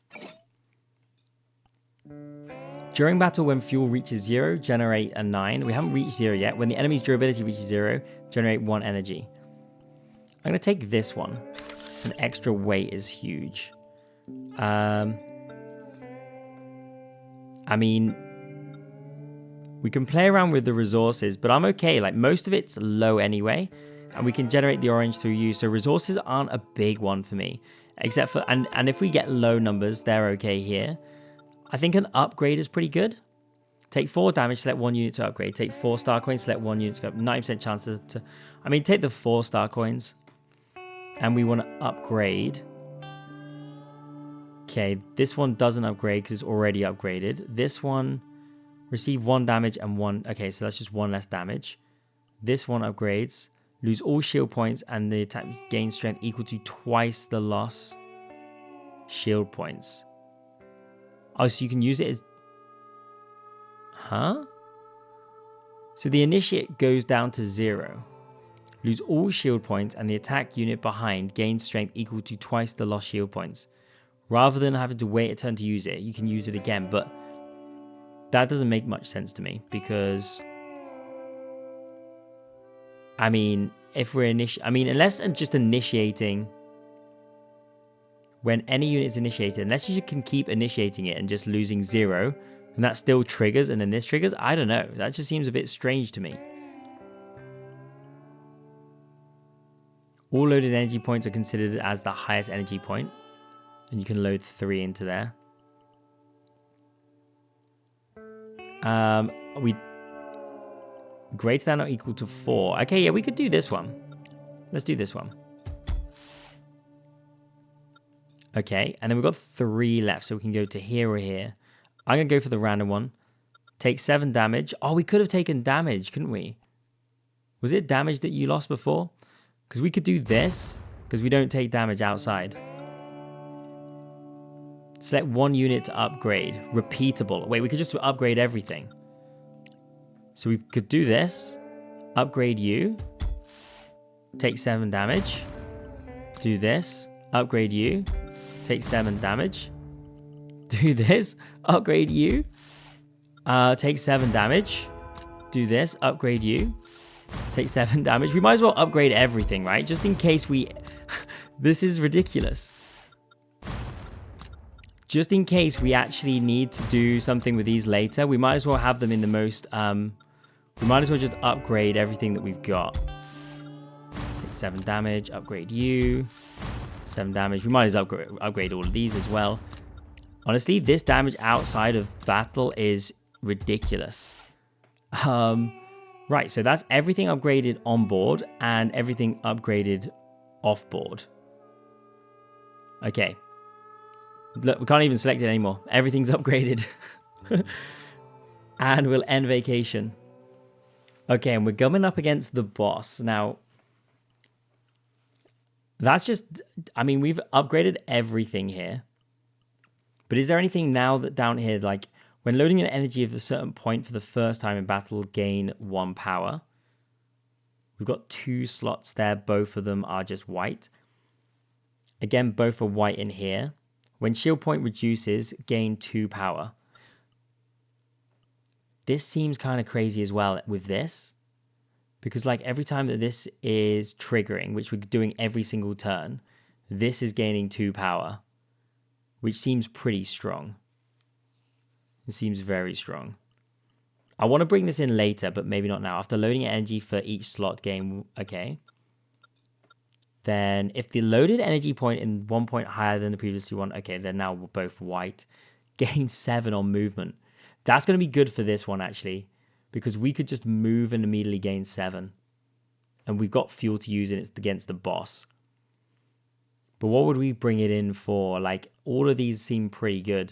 During battle, when fuel reaches 0, generate a 9. We haven't reached 0 yet. When the enemy's durability reaches 0, generate 1 energy. I'm going to take this one. An extra weight is huge. I mean, we can play around with the resources, but I'm okay. Like, most of it's low anyway, and we can generate the orange through you. So resources aren't a big one for me, except for, and if we get low numbers, they're okay here. I think an upgrade is pretty good. Take 4 damage, select 1 unit to upgrade. Take 4 star coins, select 1 unit to go up. 90% chance to... I mean, take the 4 star coins. And we want to upgrade. Okay, this one doesn't upgrade because it's already upgraded. This one, receive 1 damage and 1... Okay, so that's just 1 less damage. This one upgrades. Lose all shield points and the attack gains strength equal to twice the loss shield points. Oh, so you can use it as... Huh? So the initiate goes down to 0. Lose all shield points, and the attack unit behind gains strength equal to twice the lost shield points. Rather than having to wait a turn to use it, you can use it again. But that doesn't make much sense to me because, I mean, if we're unless just initiating, when any unit is initiated, unless you can keep initiating it and just losing 0, and that still triggers, and then this triggers, I don't know. That just seems a bit strange to me. All loaded energy points are considered as the highest energy point, and you can load 3 into there. We greater than or equal to 4. Okay, yeah, we could do this one. Let's do this one. Okay, and then we've got 3 left, so we can go to here or here. I'm going to go for the random one. Take 7 damage. Oh, we could have taken damage, couldn't we? Was it damage that you lost before? Because we could do this, because we don't take damage outside. Select 1 unit to upgrade. Repeatable. Wait, we could just upgrade everything. So we could do this. Upgrade you. Take 7 damage. Do this. Upgrade you. Take 7 damage. Do this. Upgrade you. Take 7 damage. Do this. Upgrade you. Take 7 damage. We might as well upgrade everything, right? Just in case we... This is ridiculous. Just in case we actually need to do something with these later, we might as well have them in the most... we might as well just upgrade everything that we've got. Take 7 damage. Upgrade you. 7 damage. We might as well upgrade all of these as well. Honestly, this damage outside of battle is ridiculous. Right, so that's everything upgraded on board and everything upgraded off board. Okay. Look, we can't even select it anymore. Everything's upgraded. And we'll end vacation. Okay, and we're coming up against the boss. Now, that's just... I mean, we've upgraded everything here. But is there anything now that down here, like... When loading an energy of a certain point for the first time in battle, gain 1 power. We've got 2 slots there. Both of them are just white. Again, both are white in here. When shield point reduces, gain 2 power. This seems kind of crazy as well with this. Because like every time that this is triggering, which we're doing every single turn, this is gaining 2 power. Which seems pretty strong. It seems very strong. I want to bring this in later, but maybe not now. After loading energy for each slot game, okay. Then if the loaded energy point in 1 point higher than the previously one, okay, they're now both white. Gain 7 on movement. That's going to be good for this one, actually, because we could just move and immediately gain 7. And we've got fuel to use, and it's against the boss. But what would we bring it in for? Like, all of these seem pretty good.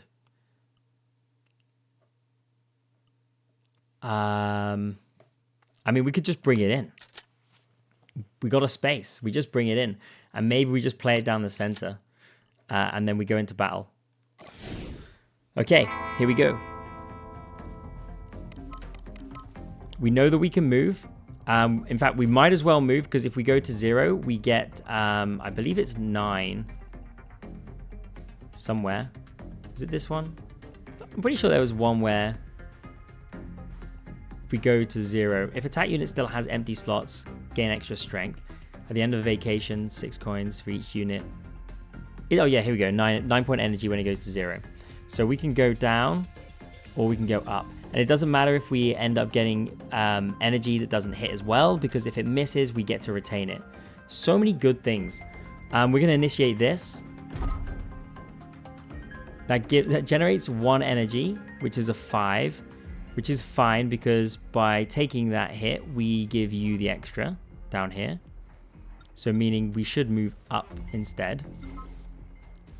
I mean, we could just bring it in. We got a space. We just bring it in. And maybe we just play it down the center. And then we go into battle. Okay, here we go. We know that we can move. In fact, we might as well move, because if we go to 0, we get, I believe it's 9. Somewhere. Was it this one? I'm pretty sure there was one where... If we go to 0, if attack unit still has empty slots, gain extra strength. At the end of a vacation, 6 coins for each unit. Oh yeah, here we go. 9 point energy when it goes to 0. So we can go down, or we can go up. And it doesn't matter if we end up getting energy that doesn't hit as well, because if it misses, we get to retain it. So many good things. We're going to initiate this. That generates 1 energy, which is a 5. Which is fine, because by taking that hit, we give you the extra down here. So meaning we should move up instead.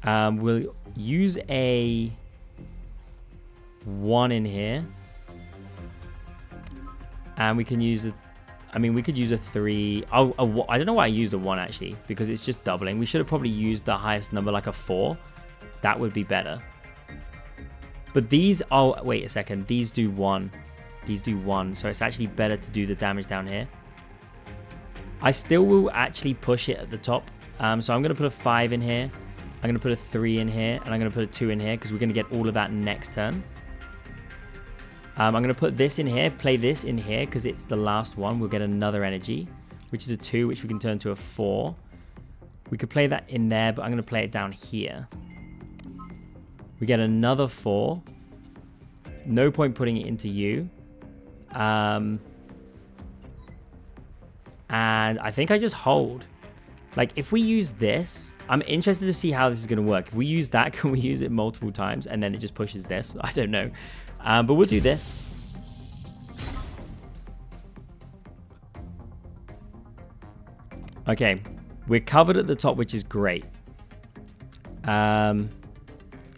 We'll use a 1 in here. And we can use a... I mean, we could use a 3... Oh, I don't know why I used a 1, actually. Because it's just doubling. We should have probably used the highest number, like a 4. That would be better. But these, oh, wait a second. These do 1. These do 1. So it's actually better to do the damage down here. I still will actually push it at the top. So I'm going to put a 5 in here. I'm going to put a 3 in here. And I'm going to put a 2 in here because we're going to get all of that next turn. I'm going to put this in here. Play this in here because it's the last one. We'll get another energy, which is a 2, which we can turn to a 4. We could play that in there, but I'm going to play it down here. We get another 4. No point putting it into you. And I think I just hold. Like, if we use this, I'm interested to see how this is going to work. If we use that, can we use it multiple times and then it just pushes this? I don't know. But we'll do this. Okay. We're covered at the top, which is great.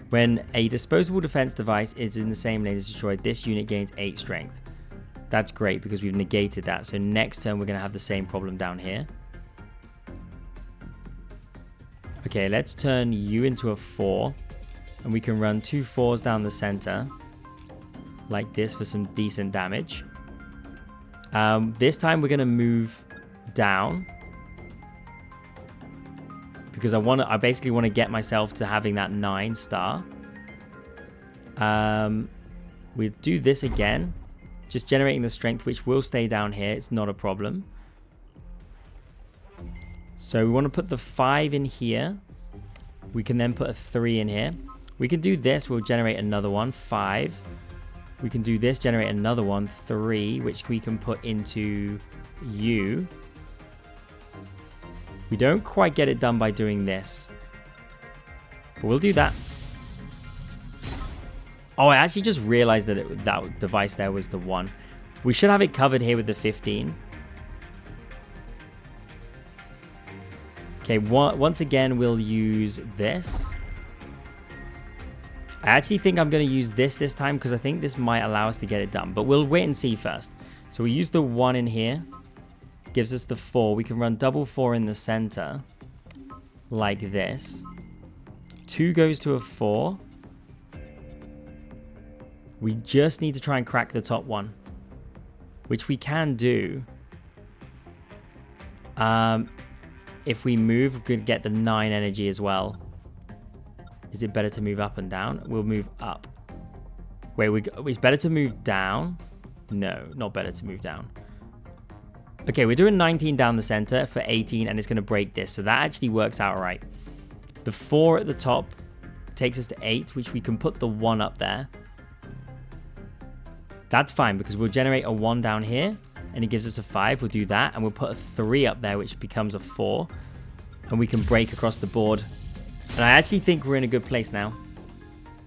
When a disposable defense device is in the same lane as destroyed, this unit gains 8 strength. That's great because we've negated that. So next turn, we're going to have the same problem down here. Okay, let's turn you into a 4. And we can run 2 4s down the center. Like this for some decent damage. This time, we're going to move down. Because I basically want to get myself to having that 9 star. We'll do this again. Just generating the strength, which will stay down here. It's not a problem. So we want to put the 5 in here. We can then put a 3 in here. We can do this. We'll generate another one. 5. We can do this. Generate another one. 3, which we can put into you. We don't quite get it done by doing this. But we'll do that. Oh, I actually just realized that that device there was the 1. We should have it covered here with the 15. Okay, once again, we'll use this. I actually think I'm going to use this time because I think this might allow us to get it done. But we'll wait and see first. So we use the 1 in here. Gives us the 4. We can run double 4 in the center. Like this. 2 goes to a 4. We just need to try and crack the top one. Which we can do. If we move, we could get the 9 energy as well. Is it better to move up and down? We'll move up. Wait, it's better to move down? No, not better to move down. Okay, we're doing 19 down the center for 18, and it's going to break this. So that actually works out right. The 4 at the top takes us to 8, which we can put the 1 up there. That's fine, because we'll generate a 1 down here, and it gives us a 5. We'll do that, and we'll put a 3 up there, which becomes a 4. And we can break across the board. And I actually think we're in a good place now.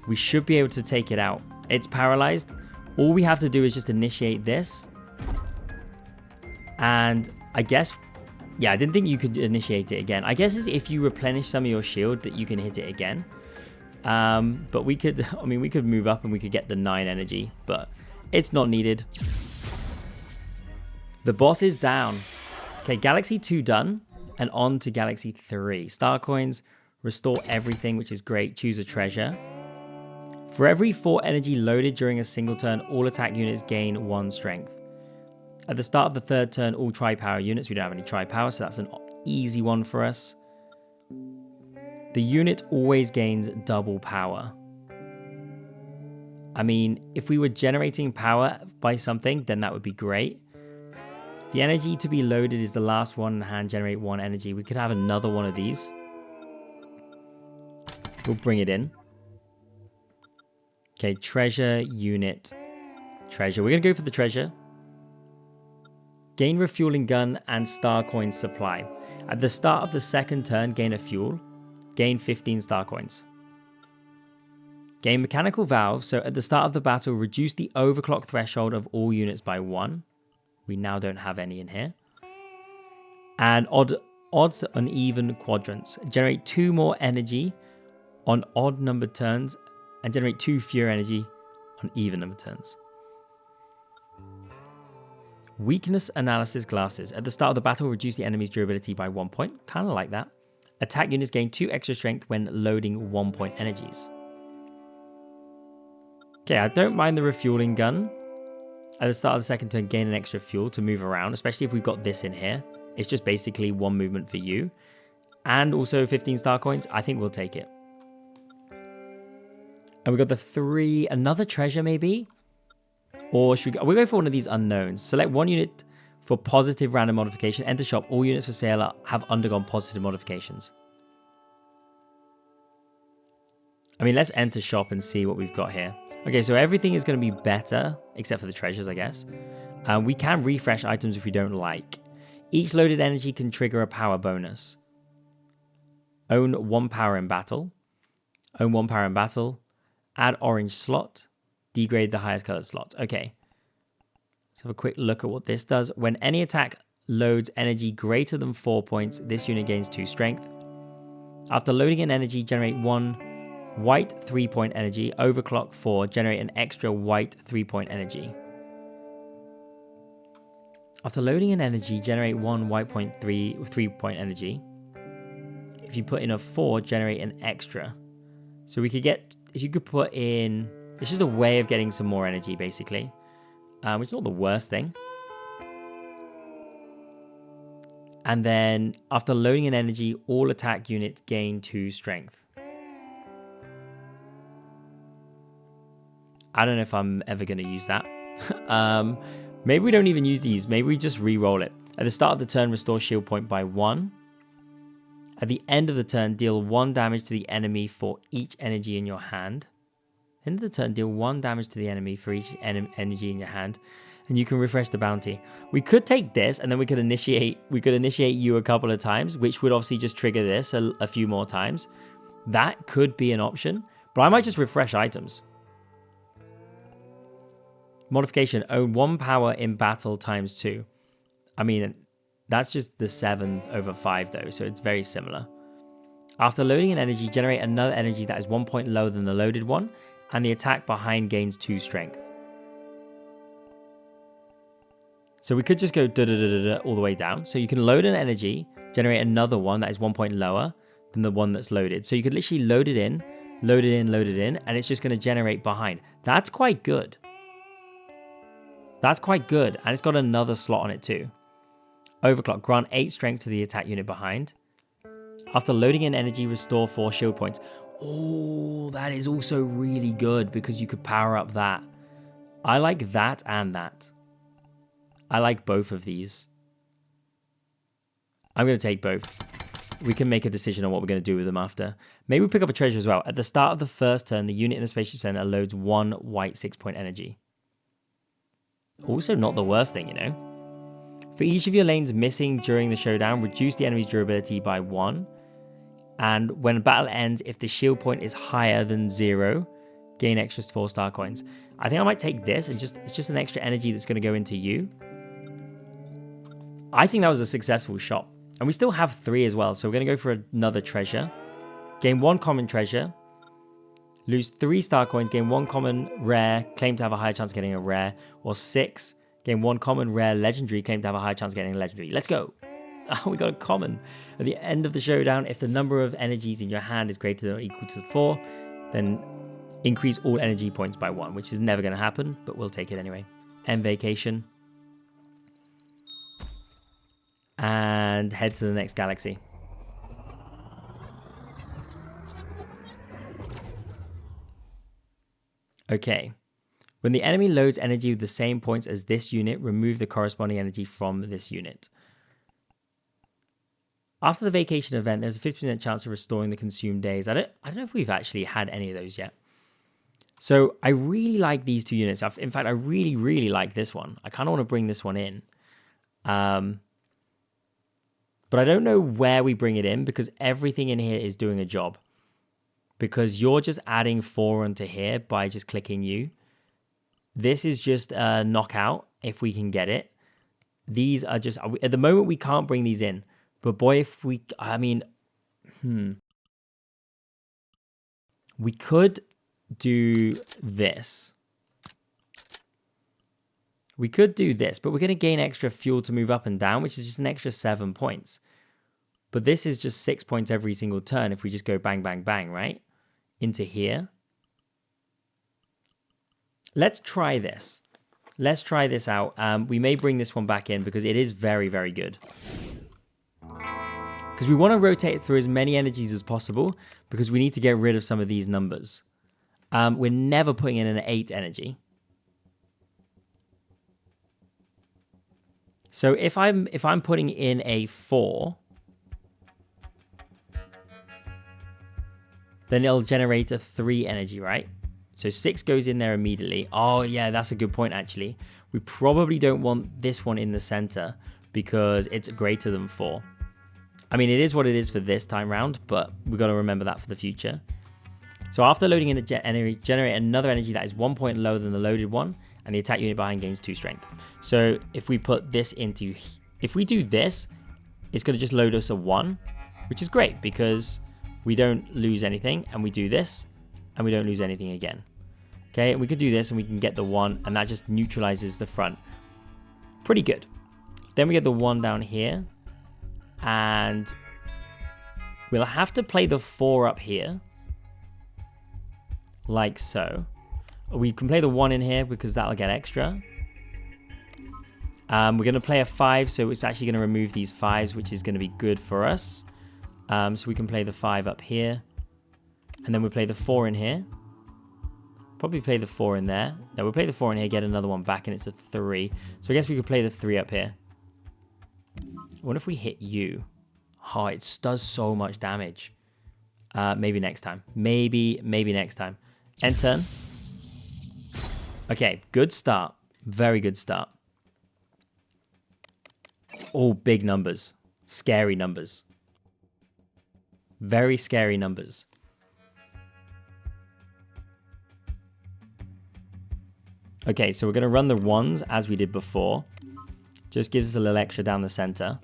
We should be able to take it out. It's paralyzed. All we have to do is just initiate this. And I guess, yeah, I didn't think you could initiate it again. I guess it's if you replenish some of your shield that you can hit it again. But we could, I mean, we could move up and we could get the 9 energy, but it's not needed. The boss is down. Okay, Galaxy 2 done, and on to Galaxy 3. Star coins, restore everything, which is great. Choose a treasure. For every 4 energy loaded during a single turn, all attack units gain 1 strength. At the start of the 3rd turn, all tri-power units. We don't have any tri-power, so that's an easy one for us. The unit always gains double power. I mean, if we were generating power by something, then that would be great. The energy to be loaded is the last one in the hand. Generate 1 energy. We could have another one of these. We'll bring it in. Okay, treasure, unit, treasure. We're going to go for the treasure. Gain refueling gun and star coins supply. At the start of the 2nd turn, gain a fuel. Gain 15 star coins. Gain mechanical valve. So at the start of the battle, reduce the overclock threshold of all units by 1. We now don't have any in here. And odds on even quadrants. Generate 2 more energy on odd numbered turns. And generate 2 fewer energy on even numbered turns. Weakness analysis glasses. At the start of the battle, reduce the enemy's durability by 1 point. Kind of like that. Attack units gain 2 extra strength when loading 1 point energies. Okay, I don't mind the refueling gun. At the start of the 2nd turn, gain an extra fuel to move around, especially if we've got this in here. It's just basically 1 movement for you. And also 15 star coins. I think we'll take it. And we got the 3, another treasure maybe? Or should we go? We'll go for one of these unknowns. Select 1 unit for positive random modification. Enter shop. All units for sale have undergone positive modifications. I mean, let's enter shop and see what we've got here. Okay, so everything is going to be better, except for the treasures, I guess. We can refresh items if we don't like. Each loaded energy can trigger a power bonus. Own 1 power in battle. Own 1 power in battle. Add orange slot. Degrade the highest colored slot. Okay. Let's have a quick look at what this does. When any attack loads energy greater than 4 points, this unit gains 2 strength. After loading an energy, generate 1 white 3-point energy. Overclock 4, generate an extra white 3-point energy. After loading an energy, generate 1 white 3-point energy. If you put in a 4, generate an extra. So we could get, if you could put in, it's just a way of getting some more energy, basically. Which is not the worst thing. And then, after loading an energy, all attack units gain 2 strength. I don't know if I'm ever going to use that. Maybe we don't even use these. Maybe we just re-roll it. At the start of the turn, restore shield point by 1. At the end of the turn, deal 1 damage to the enemy for each energy in your hand. End of the turn, deal 1 damage to the enemy for each energy in your hand, and you can refresh the bounty. We could take this, and then we could initiate you a couple of times, which would obviously just trigger this a few more times. That could be an option, but I might just refresh items. Modification, own 1 power in battle times 2. I mean, that's just the 7 over 5 though, so it's very similar. After loading an energy, generate another energy that is 1 point lower than the loaded one, and the attack behind gains 2 strength. So we could just go all the way down. So you can load an energy, generate another one that is 1 point lower than the one that's loaded. So you could literally load it in, and it's just going to generate behind. That's quite good. That's quite good, and it's got another slot on it too. Overclock, grant 8 strength to the attack unit behind. After loading in energy, restore 4 shield points. Oh, that is also really good because you could power up that. I like that and that. I like both of these. I'm going to take both. We can make a decision on what we're going to do with them after. Maybe we'll pick up a treasure as well. At the start of the first turn, the unit in the spaceship center loads 1 white 6-point energy. Also not the worst thing, you know. For each of your lanes missing during the showdown, reduce the enemy's durability by 1. And when battle ends, if the shield point is higher than 0, gain extra 4-star coins. I think I might take this, and it's just an extra energy that's going to go into you. I think that was a successful shot. And we still have 3 as well, so we're going to go for another treasure. Gain 1 common treasure. Lose 3 star coins, gain 1 common rare, claim to have a higher chance of getting a rare. Or 6, gain 1 common rare legendary, claim to have a higher chance of getting a legendary. Let's go. Oh, we got a common. At the end of the showdown, if the number of energies in your hand is greater than or equal to 4, then increase all energy points by 1, which is never going to happen, but we'll take it anyway. End vacation. And head to the next galaxy. Okay. When the enemy loads energy with the same points as this unit, remove the corresponding energy from this unit. After the vacation event, there's a 50% chance of restoring the consumed days. I don't know if we've actually had any of those yet. So I really like these 2 units. In fact, I really, really like this one. I kind of want to bring this one in. But I don't know where we bring it in because everything in here is doing a job. Because you're just adding 4 onto here by just clicking you. This is just a knockout if we can get it. These are just, at the moment we can't bring these in. But boy, if we, I mean, we could do this. We could do this, but we're going to gain extra fuel to move up and down, which is just an extra 7 points. But this is just 6 points every single turn if we just go bang, bang, bang, right? Into here. Let's try this. Let's try this out. We may bring this one back in because it is very, very good. because we want to rotate it through as many energies as possible because we need to get rid of some of these numbers. We're never putting in an 8 energy. So if I'm putting in a 4, then it'll generate a 3 energy, right? So 6 goes in there immediately. Oh yeah, that's a good point actually. We probably don't want this one in the center because it's greater than 4. I mean, it is what it is for this time round, but we've got to remember that for the future. So after loading in a generate another energy that is 1 point lower than the loaded one, and the attack unit behind gains 2 strength. So if we put this into, if we do this, it's going to just load us a 1, which is great because we don't lose anything, and we do this, and we don't lose anything again. Okay, and we could do this, and we can get the 1, and that just neutralizes the front. Pretty good. Then we get the 1 down here, and we'll have to play the 4 up here, like so. We can play the 1 in here because that'll get extra. We're going to play a 5, so it's actually going to remove these 5s, which is going to be good for us. So we can play the 5 up here, and then we play the 4 in here. Probably play the 4 in there. No, we'll play the 4 in here, get another one back, and it's a 3. So I guess we could play the 3 up here. What if we hit you? Oh, it does so much damage. Maybe next time. Maybe next time. End turn. Okay, good start. Very good start. All big numbers. Scary numbers. Very scary numbers. Okay, so we're going to run the 1s as we did before. Just gives us a little extra down the center.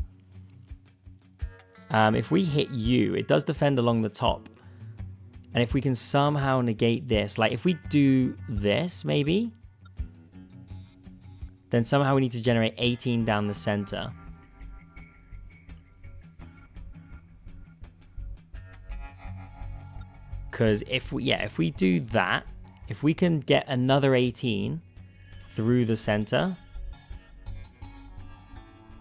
If we hit you, it does defend along the top. And if we can somehow negate this, like if we do this maybe, then somehow we need to generate 18 down the center. Because if we do that, if we can get another 18 through the center,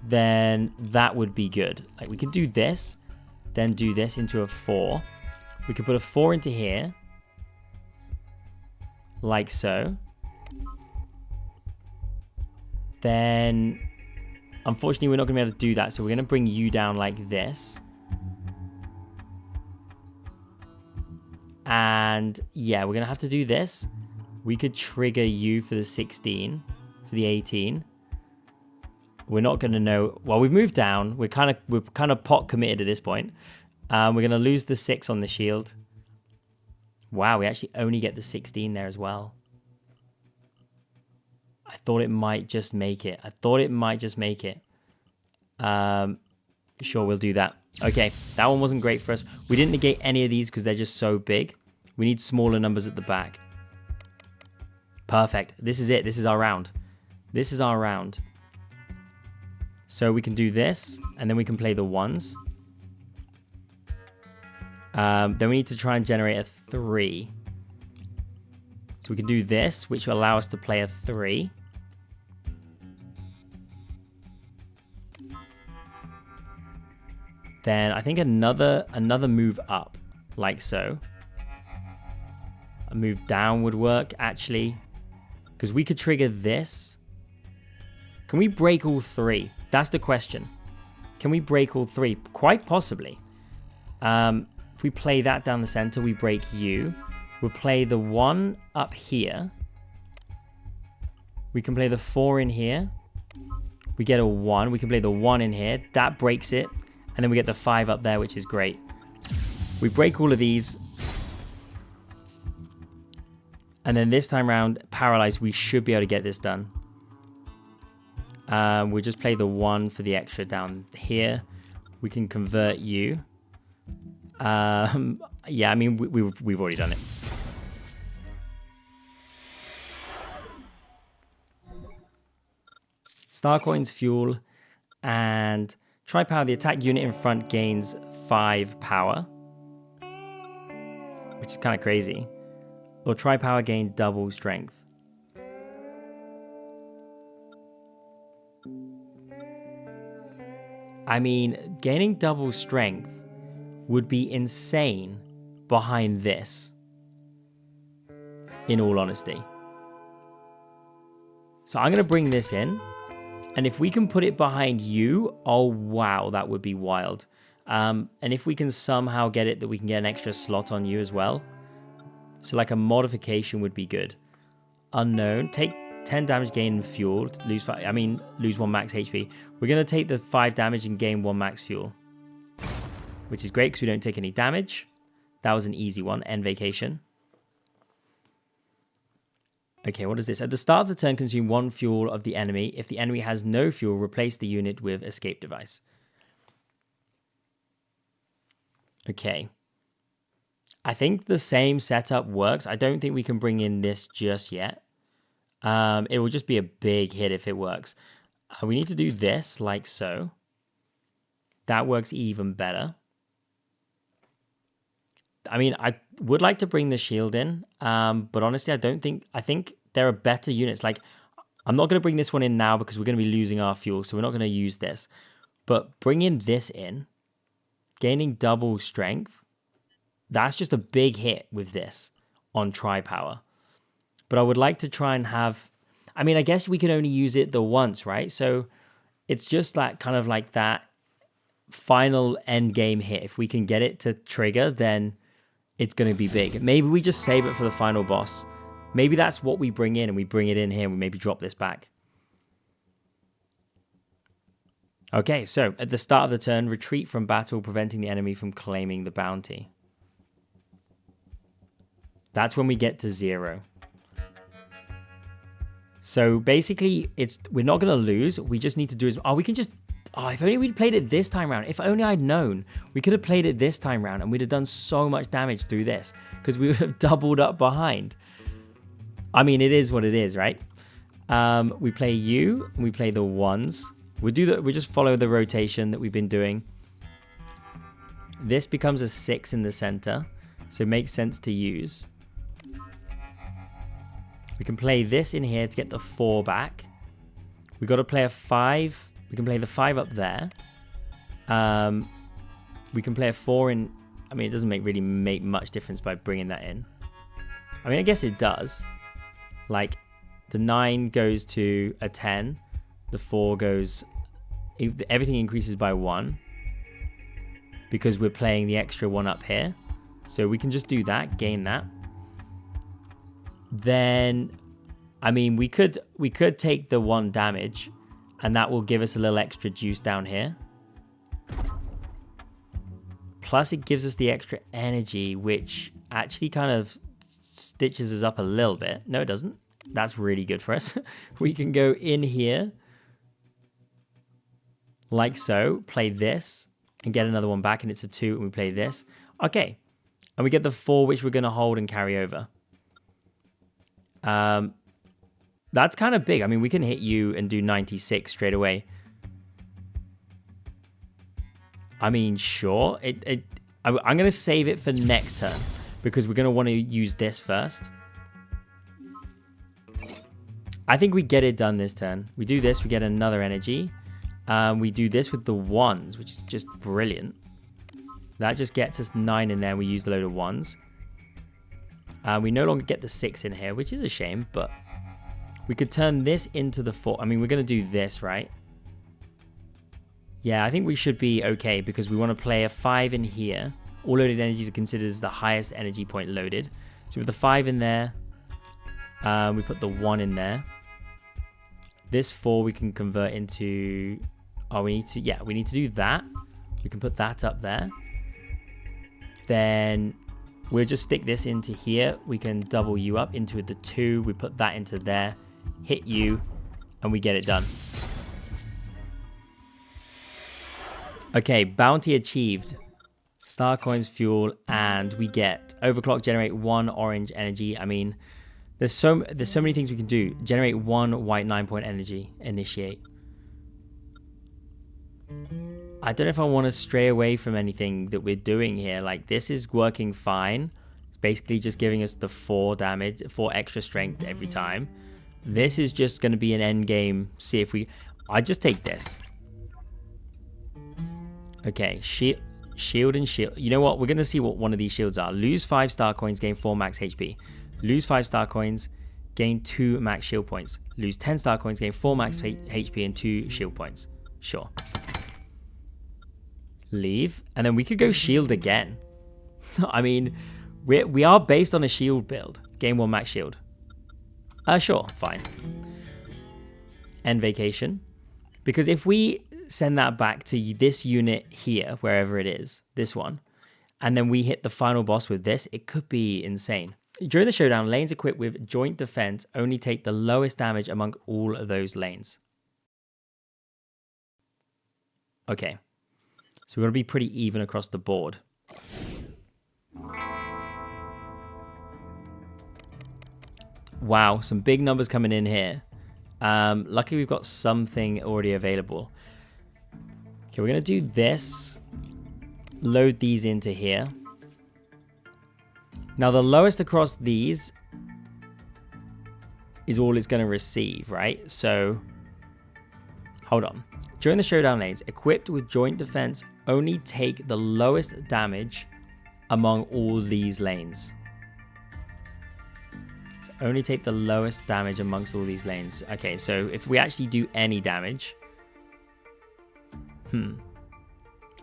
then that would be good. Like we could do this, then do this into a 4. We could put a 4 into here, like so. Then, unfortunately, we're not going to be able to do that, so we're going to bring you down like this. And yeah, we're going to have to do this. We could trigger you for the 16, for the 18. We're not going to know. Well, we've moved down. We're kind of pot committed at this point. We're going to lose the 6 on the shield. Wow, we actually only get the 16 there as well. I thought it might just make it. Sure, we'll do that. Okay, that one wasn't great for us. We didn't negate any of these because they're just so big. We need smaller numbers at the back. Perfect. This is it. This is our round. So we can do this, and then we can play the 1s. Then we need to try and generate a 3. So we can do this, which will allow us to play a 3. Then I think another move up, like so. A move down would work, actually. Because we could trigger this. Can we break all 3? That's the question. Can we break all 3? Quite possibly. If we play that down the center, we break you. We'll play the 1 up here. We can play the 4 in here. We get a 1. We can play the 1 in here. That breaks it. And then we get the 5 up there, which is great. We break all of these. And then this time around, paralyzed, we should be able to get this done. We'll just play the 1 for the extra down here. We can convert you. Yeah, I mean, we've already done it. Star coins, fuel, and tri-power. The attack unit in front gains 5 power, which is kind of crazy. Or tri-power gain double strength. I mean, gaining double strength would be insane behind this, in all honesty. So I'm going to bring this in, and if we can put it behind you, oh wow, that would be wild. And if we can somehow get it that we can get an extra slot on you as well, so like a modification would be good. Unknown, take 10 damage, gain fuel, lose 1 max HP. We're going to take the 5 damage and gain 1 max fuel, which is great because we don't take any damage. That was an easy one. End vacation. Okay, what is this? At the start of the turn, consume 1 fuel of the enemy. If the enemy has no fuel, replace the unit with escape device. Okay. I think the same setup works. I don't think we can bring in this just yet. It will just be a big hit if it works. We need to do this like so. That works even better. I mean, I would like to bring the shield in, but honestly, I think there are better units. Like, I'm not going to bring this one in now because we're going to be losing our fuel, so we're not going to use this. But bringing this in, gaining double strength, that's just a big hit with this on tri-power. But I would like to try and have... I mean, I guess we can only use it the once, right? So it's just that kind of like that final end game hit. If we can get it to trigger, then it's going to be big. Maybe we just save it for the final boss. Maybe that's what we bring in, and we bring it in here, and we maybe drop this back. Okay, so at the start of the turn, retreat from battle, preventing the enemy from claiming the bounty. That's when we get to 0. So basically, we're not going to lose. We just need to do is... Oh, we can just... Oh, if only we'd played it this time round. If only I'd known. We could have played it this time round, and we'd have done so much damage through this, because we would have doubled up behind. I mean, it is what it is, right? We play you, and we play the ones. We just follow the rotation that we've been doing. This becomes a 6 in the center, so it makes sense to use. We can play this in here to get the 4 back. We've got to play a 5. We can play the 5 up there. We can play a 4 in... I mean, it doesn't really make much difference by bringing that in. I mean, I guess it does. Like, the 9 goes to a 10. The 4 goes... Everything increases by 1. Because we're playing the extra 1 up here. So we can just do that, gain that. Then, I mean, we could take the 1 damage, and that will give us a little extra juice down here. Plus, it gives us the extra energy, which actually kind of stitches us up a little bit. No, it doesn't. That's really good for us. We can go in here, like so, play this, and get another 1 back, and it's a 2, and we play this. Okay, and we get the 4, which we're going to hold and carry over. That's kind of big. I mean, we can hit you and do 96 straight away. I mean, sure. I'm going to save it for next turn because we're going to want to use this first. I think we get it done this turn. We do this, we get another energy. We do this with the 1s, which is just brilliant. That just gets us 9 in there. We use a load of 1s. We no longer get the 6 in here, which is a shame, but we could turn this into the 4. I mean, we're going to do this, right? Yeah, I think we should be okay because we want to play a 5 in here. All loaded energies are considered as the highest energy point loaded. So with the 5 in there, we put the 1 in there. This 4 we can convert into... Oh, we need to do that. We can put that up there. Then... we'll just stick this into here. We can double you up into the 2. We put that into there. Hit you. And we get it done. Okay, bounty achieved. Star coins, fuel, and we get overclock, generate 1 orange energy. I mean, there's so many things we can do. Generate 1 white 9-point energy. Initiate. I don't know if I want to stray away from anything that we're doing here. Like, this is working fine. It's basically just giving us the 4 damage, 4 extra strength every time. This is just going to be an end game. See if we... I just take this. Okay, shield and shield. You know what? We're going to see what one of these shields are. Lose 5 star coins, gain 4 max HP. Lose 5 star coins, gain 2 max shield points. Lose 10 star coins, gain 4 max HP and 2 shield points. Sure. Leave. And then we could go shield again. I mean, we are based on a shield build. Gain 1 max shield. Sure, fine. End vacation. Because if we send that back to this unit here, wherever it is, this one, and then we hit the final boss with this, it could be insane. During the showdown, lanes equipped with joint defense only take the lowest damage among all of those lanes. Okay. So we're going to be pretty even across the board. Wow, some big numbers coming in here. Luckily, we've got something already available. Okay, we're going to do this. Load these into here. Now, the lowest across these is all it's going to receive, right? So, hold on. During the showdown lanes, equipped with joint defense, only take the lowest damage among all these lanes. So only take the lowest damage amongst all these lanes. Okay, so if we actually do any damage,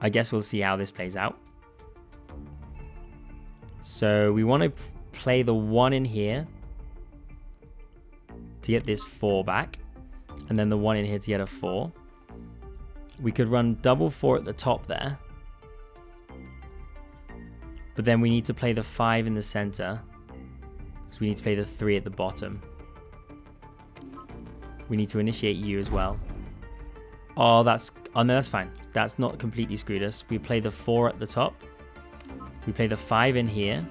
I guess we'll see how this plays out. So we want to play the 1 in here to get this 4 back, and then the 1 in here to get a 4. We could run double 4 at the top there, but then we need to play the 5 in the center, because we need to play the 3 at the bottom. We need to initiate you as well. Oh, no, that's fine. That's not completely screwed us. We play the 4 at the top. We play the 5 in here.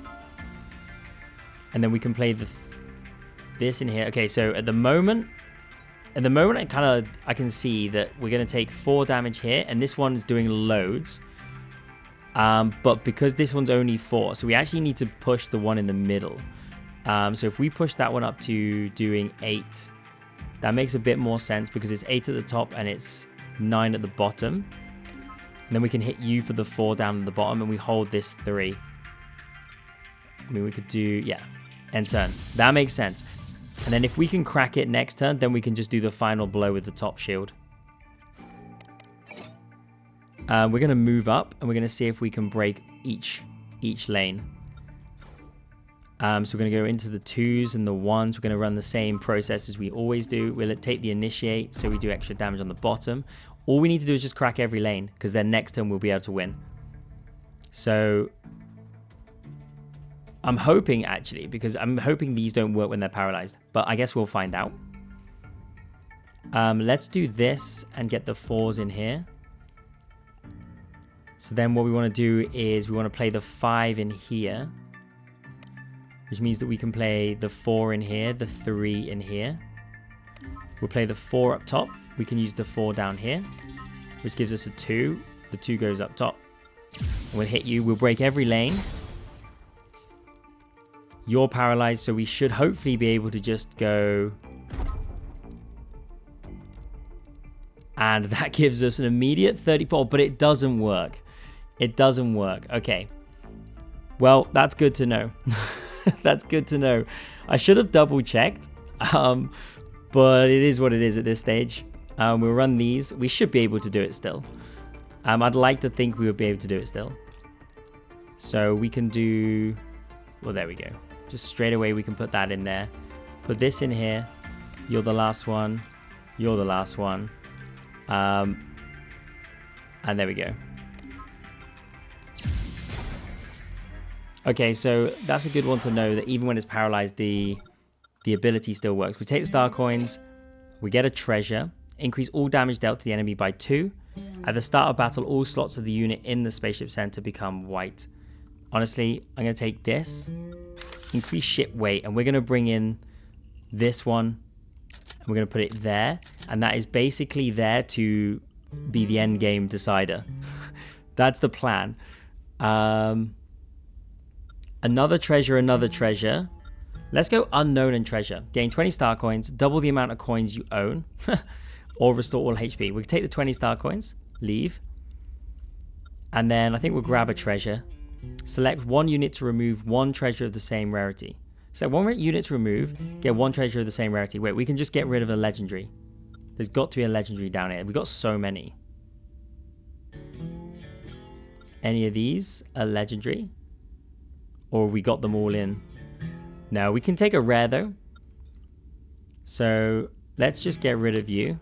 And then we can play this in here. Okay, so at the moment I can see that we're going to take 4 damage here. And this one's doing loads. But because this one's only 4, so we actually need to push the one in the middle. So if we push that one up to doing 8, that makes a bit more sense because it's 8 at the top and it's 9 at the bottom. And then we can hit you for the 4 down at the bottom and we hold this 3. I mean, we could do, yeah, end turn. That makes sense. And then if we can crack it next turn, then we can just do the final blow with the top shield. We're going to move up and we're going to see if we can break each lane. So we're going to go into the 2s and the 1s. We're going to run the same process as we always do. We'll take the initiate, so we do extra damage on the bottom. All we need to do is just crack every lane, because then next turn we'll be able to win. So I'm hoping, actually, because I'm hoping these don't work when they're paralyzed. But I guess we'll find out. Let's do this and get the 4s in here. So then what we want to do is we want to play the 5 in here, which means that we can play the 4 in here, the 3 in here. We'll play the 4 up top. We can use the 4 down here, which gives us a 2. The 2 goes up top. And we'll hit you. We'll break every lane. You're paralyzed, so we should hopefully be able to just go. And that gives us an immediate 34, but it doesn't work. It doesn't work. Okay. Well, that's good to know. That's good to know. I should have double checked, but it is what it is at this stage. We'll run these. We should be able to do it still. I'd like to think we would be able to do it still. So we can do, well, there we go. Just straight away we can put that in there. Put this in here. You're the last one. You're the last one. And there we go. Okay, so that's a good one to know, that even when it's paralyzed, the ability still works. We take the star coins, we get a treasure, increase all damage dealt to the enemy by 2. At the start of battle, all slots of the unit in the spaceship center become white. Honestly, I'm going to take this, increase ship weight, and we're going to bring in this one, and we're going to put it there, and that is basically there to be the end game decider. That's the plan. Another treasure. Let's go unknown and treasure. Gain 20 star coins, double the amount of coins you own, or restore all HP. We can take the 20 star coins, leave. And then I think we'll grab a treasure. Select 1 unit to remove 1 treasure of the same rarity. So 1 unit to remove, get 1 treasure of the same rarity. Wait, we can just get rid of a legendary. There's got to be a legendary down here. We've got so many. Any of these are legendary? Or we got them all in? No, we can take a rare though. So let's just get rid of you.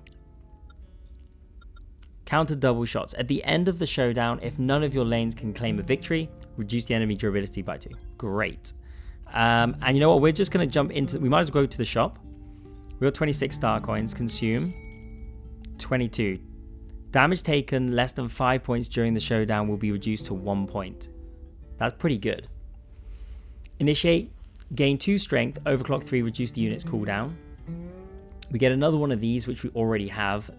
Counter double shots. At the end of the showdown, if none of your lanes can claim a victory, reduce the enemy durability by 2. Great. And you know what? We're just going to jump into... We might as well go to the shop. We got 26 star coins. Consume. 22. Damage taken less than 5 points during the showdown will be reduced to 1 point. That's pretty good. Initiate. Gain 2 strength. Overclock 3. Reduce the unit's cooldown. We get another one of these, which we already have.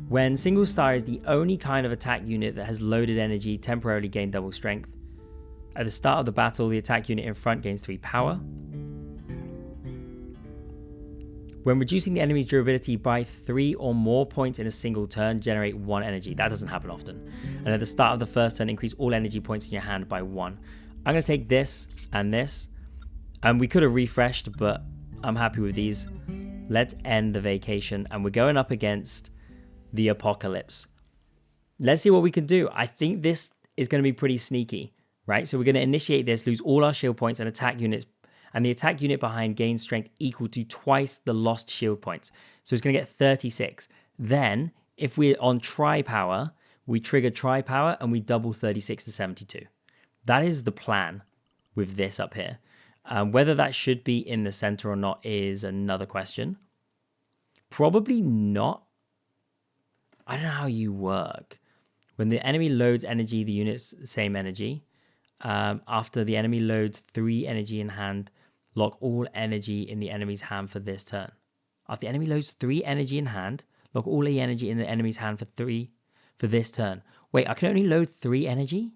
When single star is the only kind of attack unit that has loaded energy, temporarily gain double strength. At the start of the battle, the attack unit in front gains 3 power. When reducing the enemy's durability by 3 or more points in a single turn, generate 1 energy. That doesn't happen often. And at the start of the first turn, increase all energy points in your hand by 1. I'm going to take this and this. And we could have refreshed, but I'm happy with these. Let's end the vacation. And we're going up against the apocalypse. Let's see what we can do. I think this is going to be pretty sneaky, right? So we're going to initiate this, lose all our shield points and attack units. And the attack unit behind gains strength equal to twice the lost shield points. So it's going to get 36. Then, if we're on tri-power, we trigger tri-power and we double 36 to 72. That is the plan with this up here. Whether that should be in the center or not is another question. Probably not. I don't know how you work. When the enemy loads energy, the unit's the same energy. After the enemy loads 3 energy in hand, lock all energy in the enemy's hand for this turn. After the enemy loads 3 energy in hand, lock all the energy in the enemy's hand for this turn. Wait, I can only load 3 energy?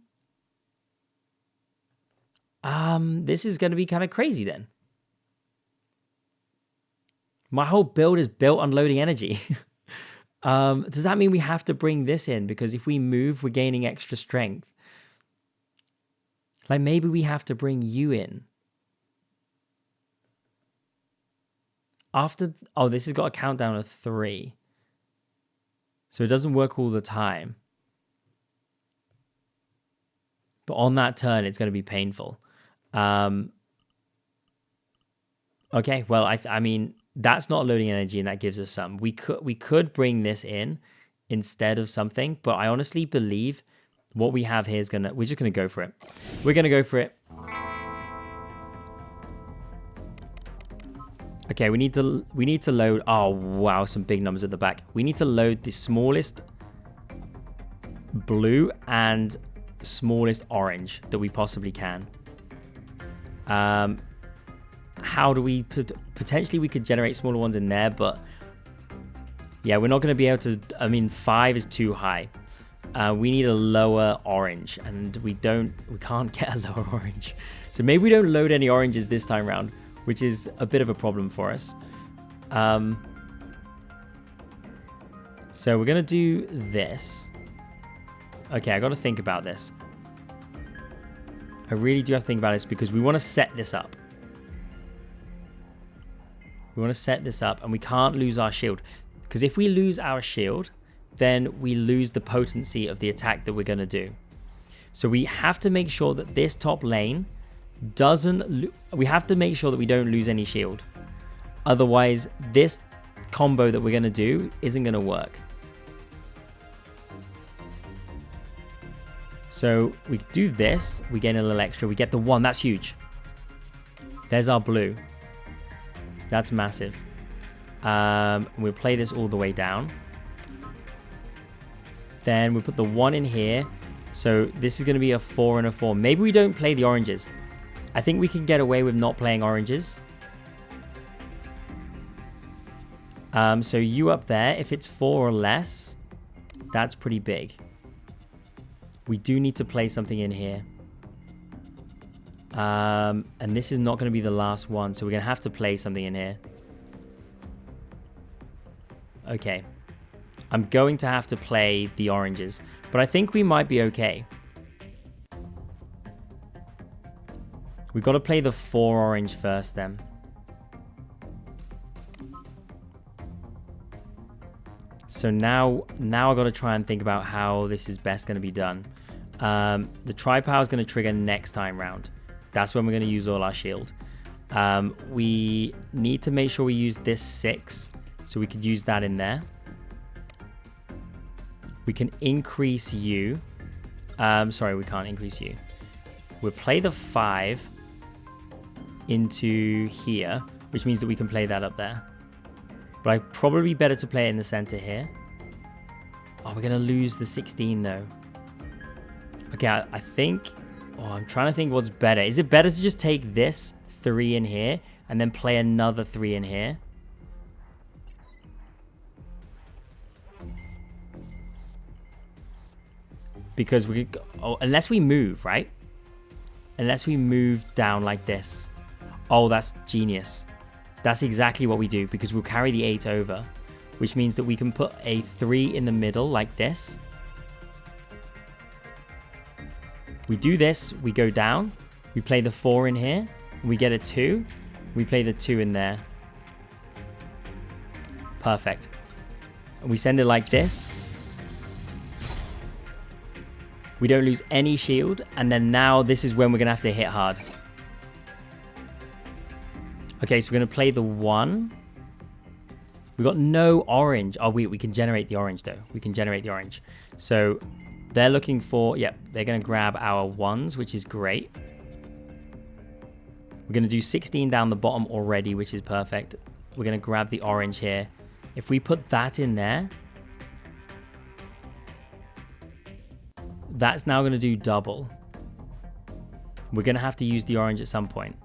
This is going to be kind of crazy then. My whole build is built on loading energy. Does that mean we have to bring this in? Because if we move, we're gaining extra strength. Like maybe we have to bring you in. After... Oh, this has got a countdown of 3. So it doesn't work all the time. But on that turn, it's going to be painful. Okay, well, I mean, that's not loading energy, and that gives us some. We could bring this in instead of something, but I honestly believe what we have here is we're just gonna go for it. We're gonna go for it. Okay, we need to load. Oh wow, some big numbers at the back. We need to load the smallest blue and smallest orange that we possibly can. How do we potentially we could generate smaller ones in there, but yeah, we're not going to be able to. I mean, 5 is too high. We need a lower orange, and we can't get a lower orange. So maybe we don't load any oranges this time around, which is a bit of a problem for us. So we're going to do this. Okay, I got to think about this. I really do have to think about this because we want to set this up. We want to set this up, and we can't lose our shield. Because if we lose our shield, then we lose the potency of the attack that we're going to do. So we have to make sure that this top lane doesn't... We have to make sure that we don't lose any shield. Otherwise, this combo that we're going to do isn't going to work. So we do this. We gain a little extra. We get the 1. That's huge. There's our blue. That's massive. We'll play this all the way down. Then we'll put the 1 in here. So this is going to be a 4 and a 4. Maybe we don't play the oranges. I think we can get away with not playing oranges. So you up there, if it's 4 or less, that's pretty big. We do need to play something in here. And this is not going to be the last one, so we're going to have to play something in here. Okay. I'm going to have to play the oranges. But I think we might be okay. We've got to play the 4 orange first then. So now I've got to try and think about how this is best going to be done. The tri-power is going to trigger next time round. That's when we're going to use all our shield. We need to make sure we use this 6, so we could use that in there. We can increase you. Sorry, we can't increase you. We'll play the 5 into here, which means that we can play that up there. But I'd probably be better to play it in the center here. Oh, we're going to lose the 16 though. Okay, I think... Oh, I'm trying to think what's better. Is it better to just take this 3 in here and then play another 3 in here? Because we could... Oh, unless we move, right? Unless we move down like this. Oh, that's genius. That's exactly what we do, because we'll carry the 8 over, which means that we can put a 3 in the middle like this. We do this, we go down, we play the 4 in here, we get a 2, we play the 2 in there. Perfect. And we send it like this. We don't lose any shield, and then now this is when we're going to have to hit hard. Okay, so we're going to play the 1. We've got no orange. Oh, we can generate the orange, though. We can generate the orange. So they're looking for... Yep, they're going to grab our 1s, which is great. We're going to do 16 down the bottom already, which is perfect. We're going to grab the orange here. If we put that in there... That's now going to do double. We're going to have to use the orange at some point.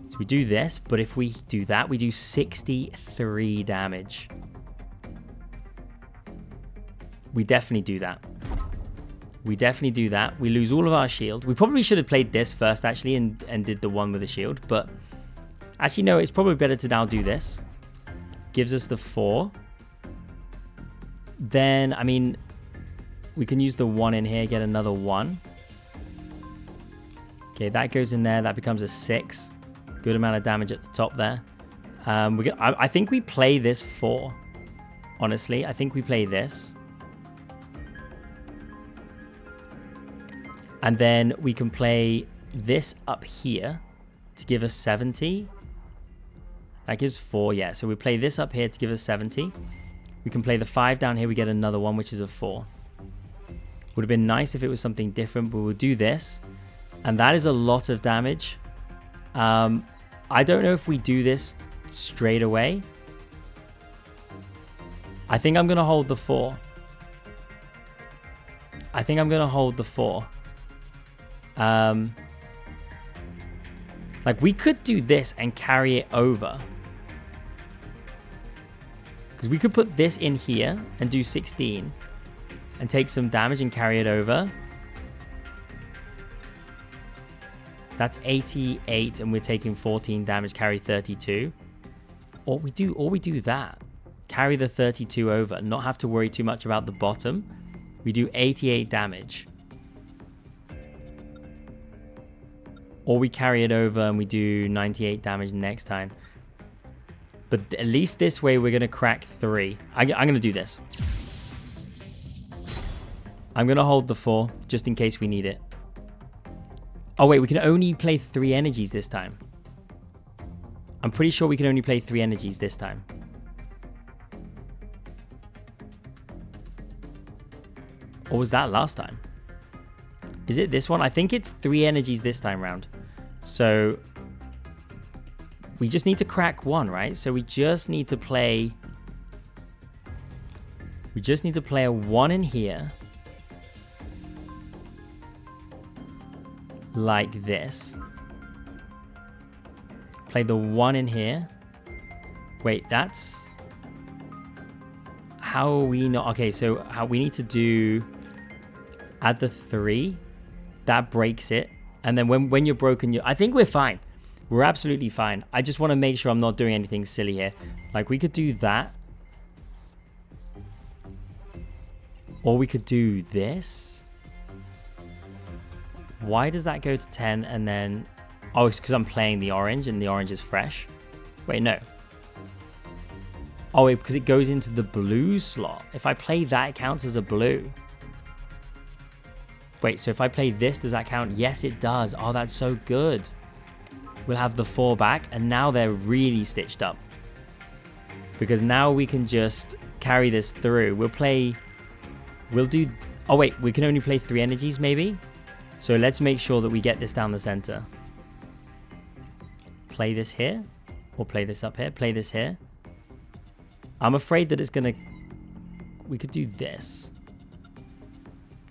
So we do this, but if we do that, we do 63 damage. We definitely do that. We definitely do that. We lose all of our shield. We probably should have played this first, actually, and did the one with the shield. But actually, no, it's probably better to now do this. Gives us the 4. Then, I mean, we can use the 1 in here, get another 1. Okay, that goes in there. That becomes a 6. Good amount of damage at the top there. I think we play this 4. Honestly, I think we play this. And then we can play this up here to give us 70. That gives 4, yeah. So we play this up here to give us 70. We can play the 5 down here. We get another 1, which is a 4. Would have been nice if it was something different, but we'll do this. And that is a lot of damage. I don't know if we do this straight away. I think I'm going to hold the 4. I think I'm going to hold the 4. Like, we could do this and carry it over. Because we could put this in here and do 16. And take some damage and carry it over. That's 88, and we're taking 14 damage, carry 32. Or we do that. Carry the 32 over, not have to worry too much about the bottom. We do 88 damage. Or we carry it over and we do 98 damage next time. But at least this way we're going to crack 3. I'm going to do this. I'm going to hold the 4, just in case we need it. Oh, wait, we can only play 3 energies this time. I'm pretty sure we can only play 3 energies this time. Or was that last time? Is it this one? I think it's 3 energies this time round. So we just need to crack 1, right? So we just need to play... We just need to play a 1 in here. Like this. Play the 1 in here. Wait, that's... How are we not... Okay, so how we need to do... Add the 3. That breaks it. And then when you're broken, I think we're fine. We're absolutely fine. I just want to make sure I'm not doing anything silly here. Like, we could do that. Or we could do this. Why does that go to 10 and then... Oh, it's because I'm playing the orange and the orange is fresh. Wait, no. Oh, wait, because it goes into the blue slot. If I play that, it counts as a blue. Wait, so if I play this, does that count? Yes, it does. Oh, that's so good. We'll have the 4 back, and now they're really stitched up. Because now we can just carry this through. We'll do... Oh, wait, we can only play 3 energies, maybe? So let's make sure that we get this down the center. Play this here, or play this up here. Play this here. I'm afraid that it's going to... We could do this.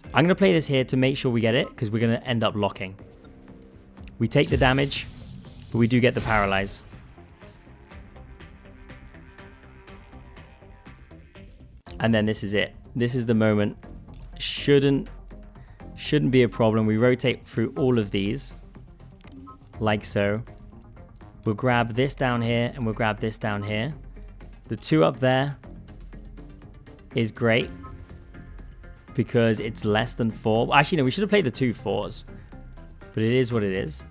I'm going to play this here to make sure we get it, because we're going to end up locking. We take the damage, but we do get the paralyze. And then this is it. This is the moment. Shouldn't be a problem. We rotate through all of these, like so. We'll grab this down here, and we'll grab this down here. The 2 up there is great because it's less than 4. Well, actually, no, we should have played the 2 4s, but it is what it is.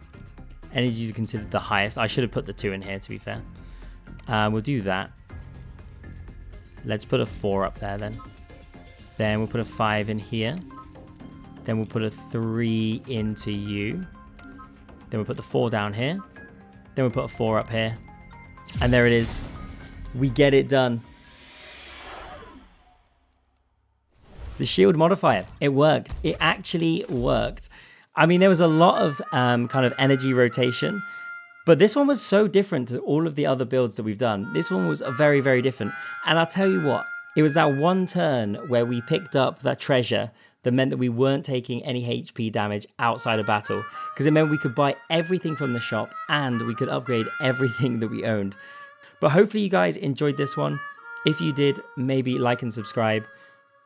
Energy is considered the highest. I should have put the 2 in here, to be fair. We'll do that. Let's put a 4 up there then. Then we'll put a 5 in here. Then we'll put a 3 into you. Then we'll put the 4 down here. Then we'll put a 4 up here. And there it is. We get it done. The shield modifier. It worked. It actually worked. I mean, there was a lot of kind of energy rotation. But this one was so different to all of the other builds that we've done. This one was very, very different. And I'll tell you what. It was that one turn where we picked up that treasure that meant that we weren't taking any HP damage outside of battle. Because it meant we could buy everything from the shop and we could upgrade everything that we owned. But hopefully you guys enjoyed this one. If you did, maybe like and subscribe.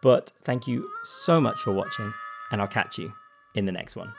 But thank you so much for watching, and I'll catch you in the next one.